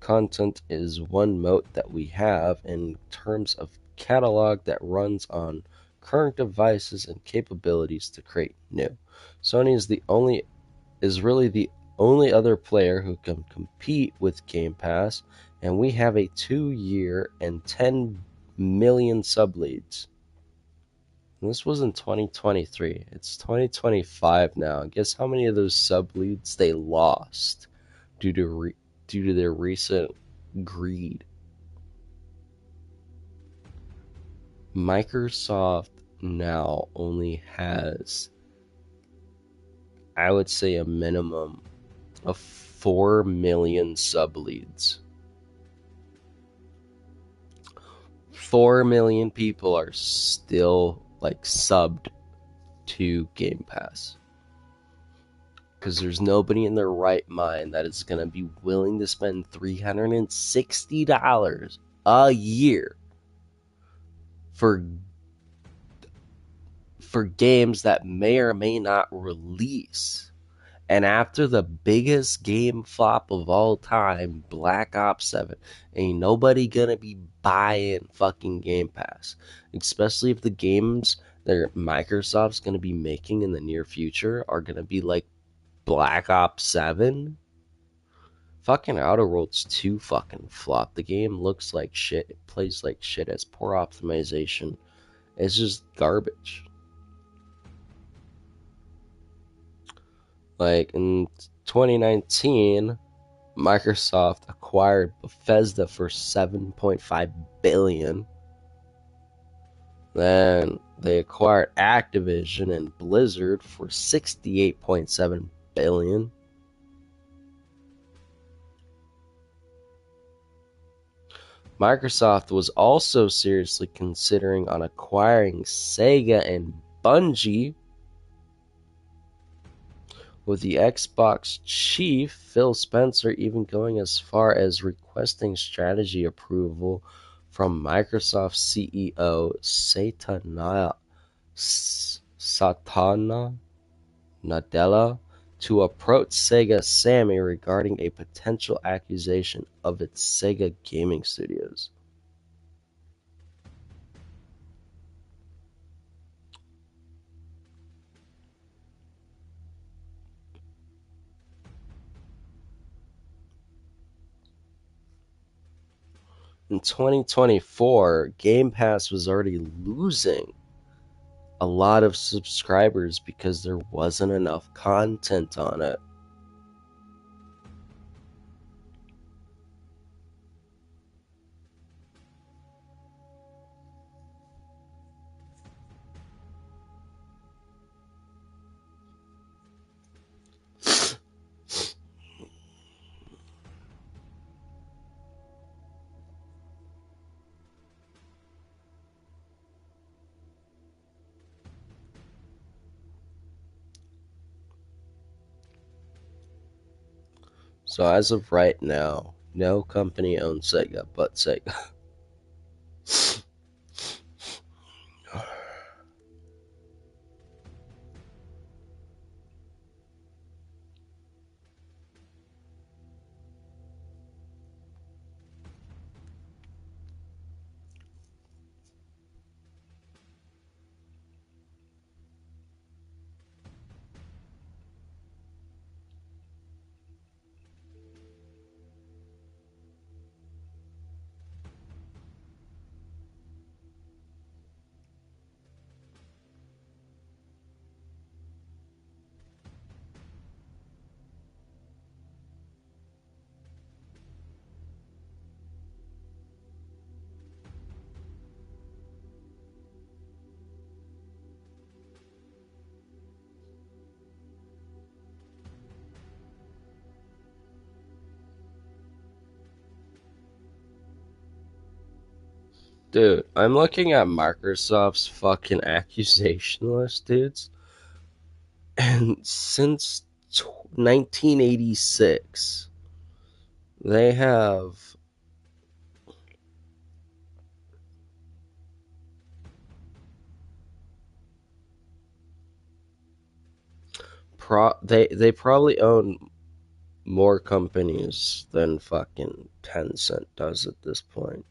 Content is one moat that we have in terms of catalog that runs on current devices and capabilities to create new. Sony is really the only other player who can compete with Game Pass, and we have a 2-year and 10 million sub-leads. And this was in 2023. It's 2025 now. Guess how many of those sub-leads they lost due to their recent greed. Microsoft now only has, I would say, a minimum of 4 million sub-leads. 4 million people are still subbed to Game Pass. Because there's nobody in their right mind that is going to be willing to spend $360 a year for games that may or may not release. And after the biggest game flop of all time, Black Ops 7, ain't nobody gonna be buying fucking Game Pass. Especially if the games that Microsoft's gonna be making in the near future are gonna be like Black Ops 7. Fucking Outer Worlds 2 fucking flop. The game looks like shit. It plays like shit. It's poor optimization. It's just garbage. In 2019, Microsoft acquired Bethesda for $7.5 billion. Then they acquired Activision and Blizzard for $68.7 billion. Microsoft was also seriously considering on acquiring Sega and Bungie, with the Xbox chief, Phil Spencer, even going as far as requesting strategy approval from Microsoft CEO Satya Nadella to approach Sega Sammy regarding a potential accusation of its Sega gaming studios. In 2024, Game Pass was already losing a lot of subscribers because there wasn't enough content on it. So as of right now, no company owns Sega but Sega. Dude, I'm looking at Microsoft's fucking accusation list, dudes. And since 1986, they have they probably own more companies than fucking Tencent does at this point.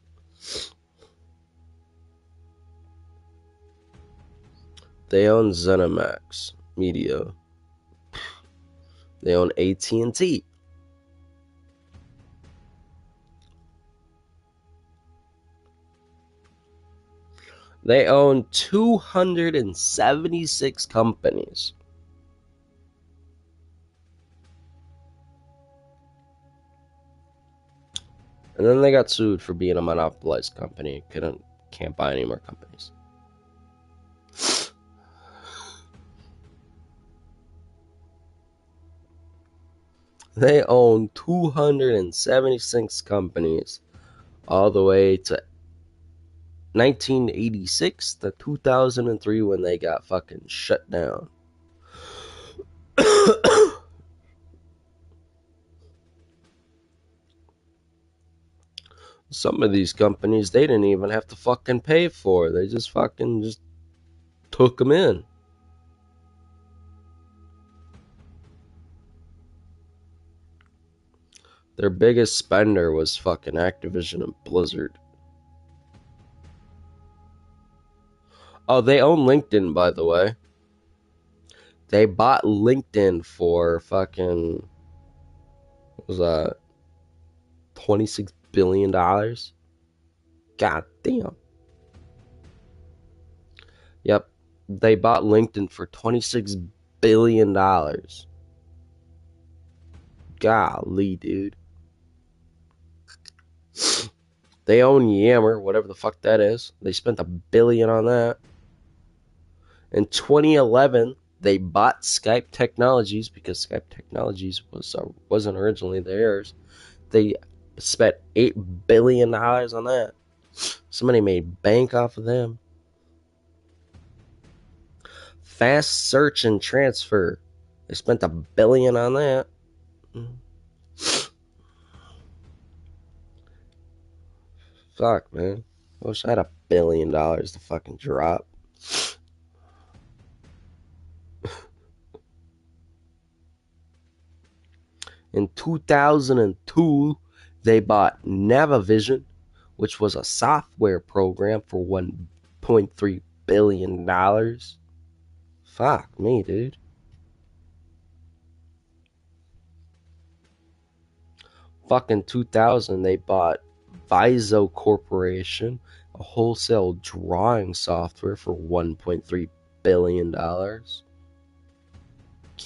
They own ZeniMax Media. They own AT&T. They own 276 companies. And then they got sued for being a monopolized company. Can't buy any more companies. They own 276 companies all the way to 1986 to 2003 when they got fucking shut down. Some of these companies they didn't even have to fucking pay for. They just took them in. Their biggest spender was fucking Activision and Blizzard. Oh, they own LinkedIn, by the way. They bought LinkedIn for fucking, what was that, $26 billion? God damn. Yep. They bought LinkedIn for $26 billion. Golly, dude. They own Yammer, whatever the fuck that is. They spent $1 billion on that. In 2011, they bought Skype Technologies because Skype Technologies wasn't originally theirs. They spent $8 billion on that. Somebody made bank off of them. Fast Search and Transfer. They spent $1 billion on that. Fuck, man. I wish I had $1 billion to fucking drop. In 2002, they bought Navivision, which was a software program, for $1.3 billion. Fuck me, dude. Fucking 2000, they bought Viso Corporation, a wholesale drawing software, for $1.3 billion.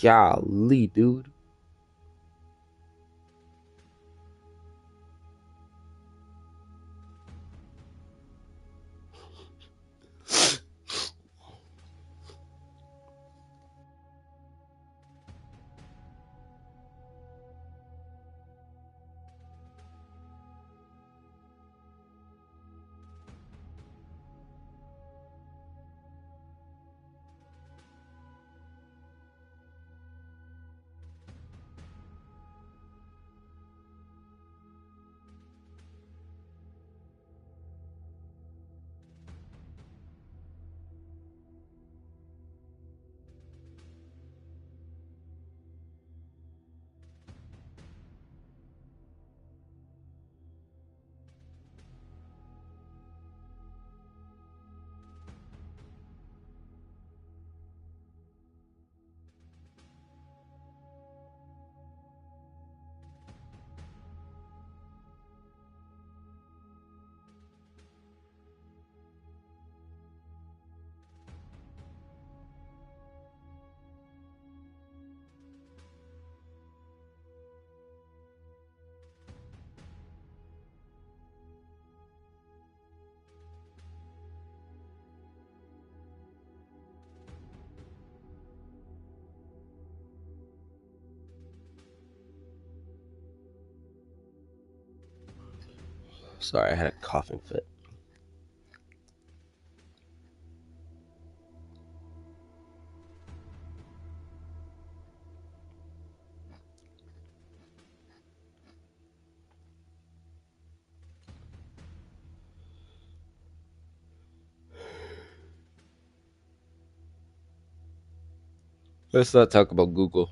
Golly, dude. Sorry, I had a coughing fit. Let's not talk about Google.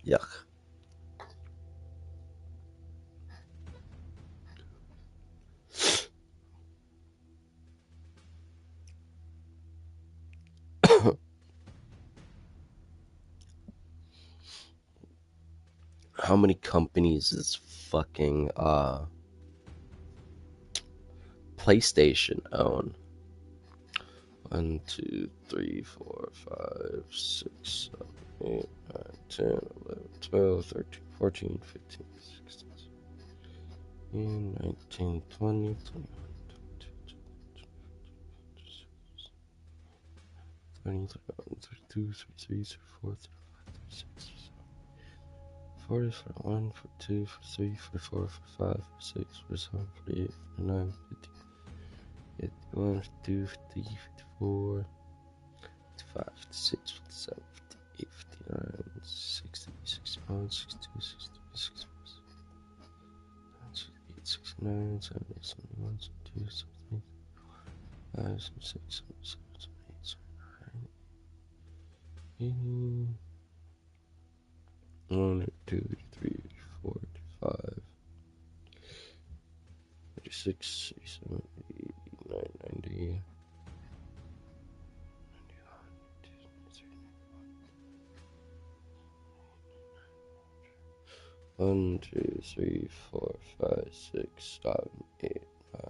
Yuck. How many companies is fucking PlayStation own? 1, 2, 3, 4, 5, 6, 7, 8, 9, 10, 11, 12, 13, 14, 15, 16, 17, 19, 20, 21, 22, 30, 32, 33, 34, 35, 36, 40, 41, 42, 43, 44, 45, 46, 47, 48, 49, 50, 51, 52, 53, 54, 55, 56, 57, 58, 59, 60, 61, 62, 63, 64, 68, 69, 70, 71, 72, 73, 75, 76, 77, 78, 79, 80, 1, 2, 3, 4, 5, 36, 37, 89, 90, 1, 2, 3, 4, 5, 6, 7, 8, 9,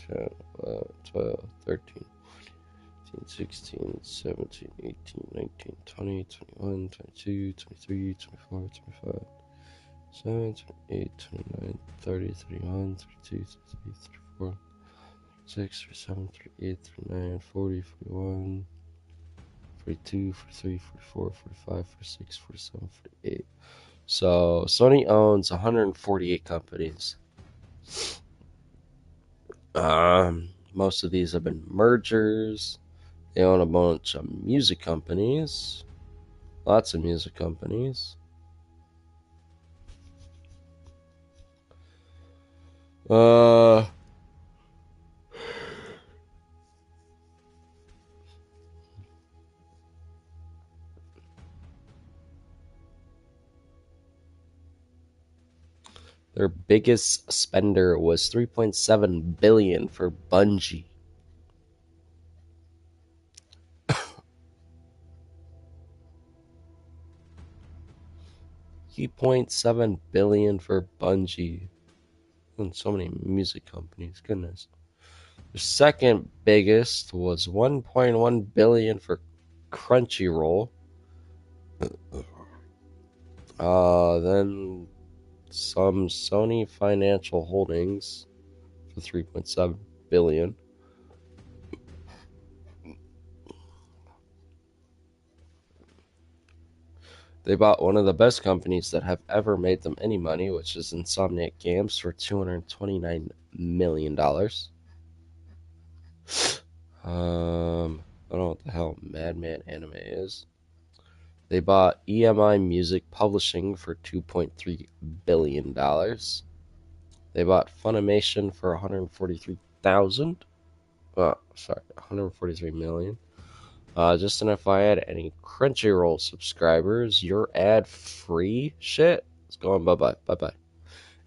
10, 11, 12, 13, 15, 16, 17, 18, 19, 20, 21, 22, 23, 24, 25, 27, 28, 29, 30, 31, 32, 33, 34, 36, 37, 38, 39, 40, 41, 42, 43, 44, 45, 46, 47, 48. So Sony owns 148 companies. Most of these have been mergers. They own a bunch of music companies. Lots of music companies. Their biggest spender was $3.7 billion for Bungie. $3.7 billion for Bungie. And so many music companies, goodness. The second biggest was $1.1 billion for Crunchyroll. Then some Sony Financial Holdings for $3.7 billion. They bought one of the best companies that have ever made them any money, which is Insomniac Games, for $229 million. I don't know what the hell Madman Anime is. They bought EMI Music Publishing for $2.3 billion. They bought Funimation for $143 million. Just an FYI to any Crunchyroll subscribers, your ad-free shit is going bye-bye. Bye-bye.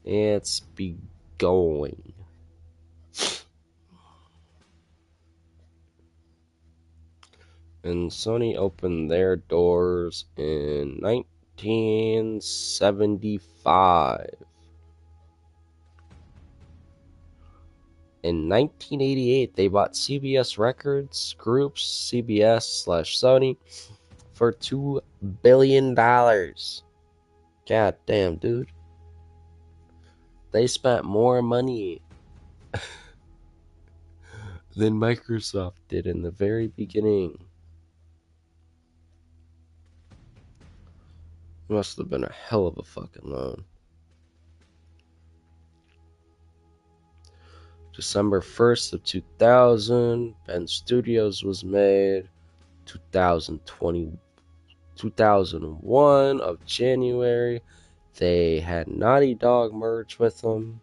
It's be going. And Sony opened their doors in 1975. In 1988, they bought CBS Records Group's CBS/Sony for $2 billion. God damn, dude. They spent more money than Microsoft did in the very beginning. It must have been a hell of a fucking loan. December 1st of 2000, Ben Studios was made. 2001 of January, They had Naughty Dog merge with them.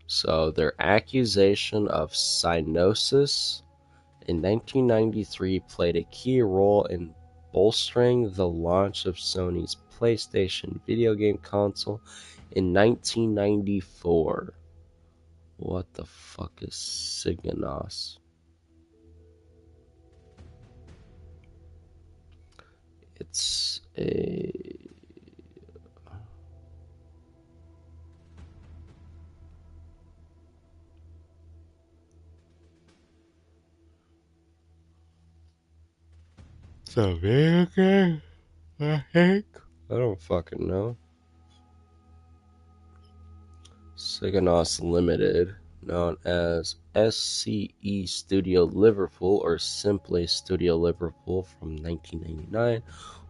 So their accusation of cyanosis in 1993 played a key role in bolstering the launch of Sony's PlayStation video game console in 1994. What the fuck is Cyganos? It's a... It's a video game, I think. I don't fucking know. Cyganos Limited, known as SCE Studio Liverpool or simply Studio Liverpool from 1999,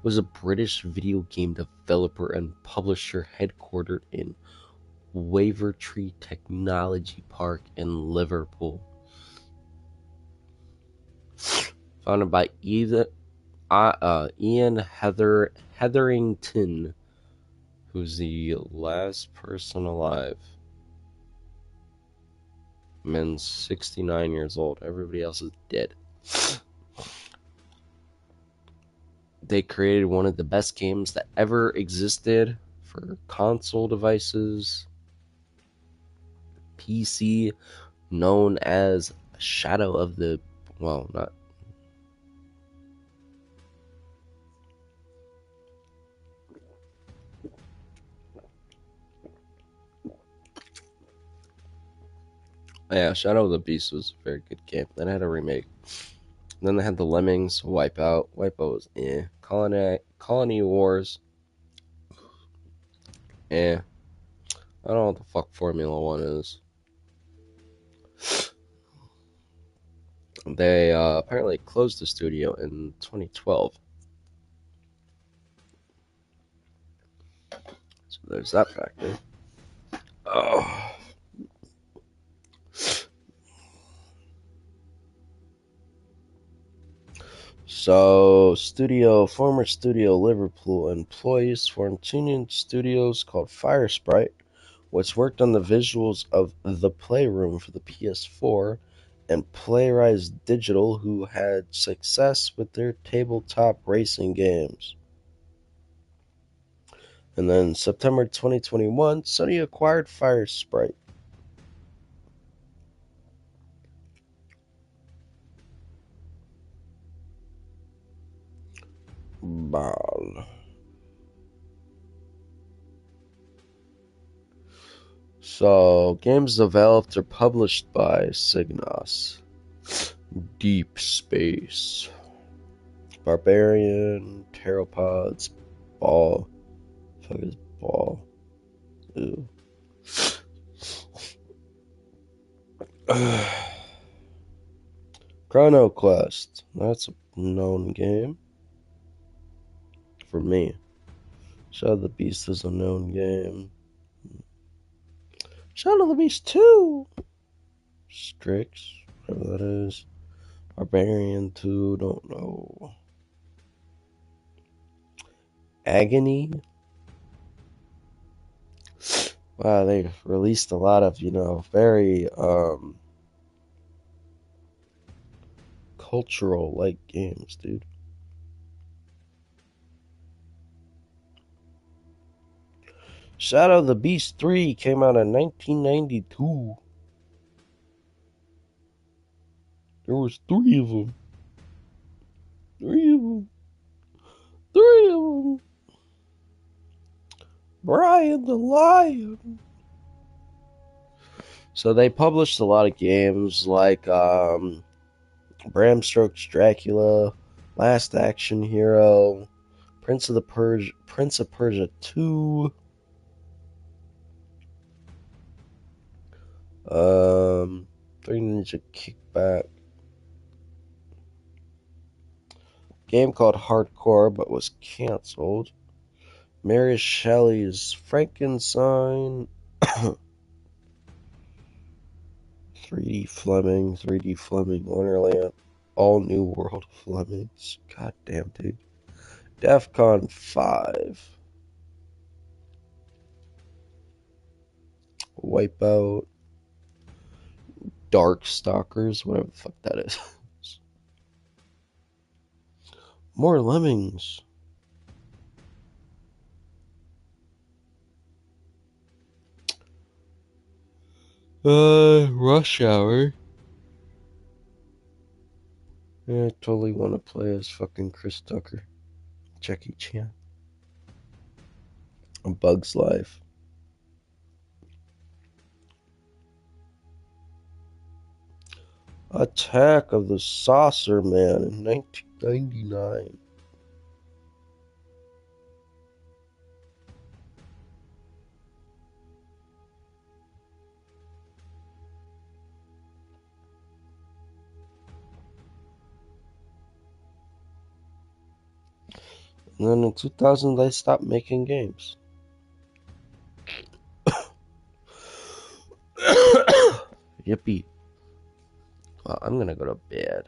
was a British video game developer and publisher headquartered in Wavertree Technology Park in Liverpool. Founded by Ian Hetherington, who's the last person alive. Man's 69 years old. Everybody else is dead. They created one of the best games that ever existed for console devices, PC, known as Shadow of the... Well, not... Yeah, Shadow of the Beast was a very good game. Then it had a remake. Then they had the Lemmings, Wipeout. Wipeout was Colony Wars. I don't know what the fuck Formula 1 is. They apparently closed the studio in 2012. So there's that factor. Oh. So, former Studio Liverpool employees formed two new studios called Firesprite, which worked on the visuals of The Playroom for the PS4, and Playrise Digital, who had success with their tabletop racing games. And then September 2021, Sony acquired Firesprite. Ball. So, games developed or published by Cyganos. Deep Space, Barbarian, Pteropods, Ball. Fuck is Ball? Ew. Chrono Quest. That's a known game. For me. Shadow of the Beast is a known game. Shadow of the Beast 2! Strix, whatever that is. Barbarian 2, don't know. Agony. Wow, they released a lot of, very cultural like games, dude. Shadow of the Beast 3 came out in 1992. There was three of them. Brian the Lion. So they published a lot of games like Bram Stoker's Dracula, Last Action Hero, Prince of Persia 2, Three Ninja Kickback. Game called Hardcore, but was canceled. Mary Shelley's Frankenstein. 3D Fleming Wonderland. All New World Flemings. God damn, dude. DEFCON 5. Wipeout. Darkstalkers, whatever the fuck that is. More lemmings. Rush Hour. Yeah, I totally want to play as fucking Chris Tucker. Jackie Chan. A Bug's Life. Attack of the Saucer Man in 1999. And then in 2000, they stopped making games. Yippee. Well, I'm gonna go to bed.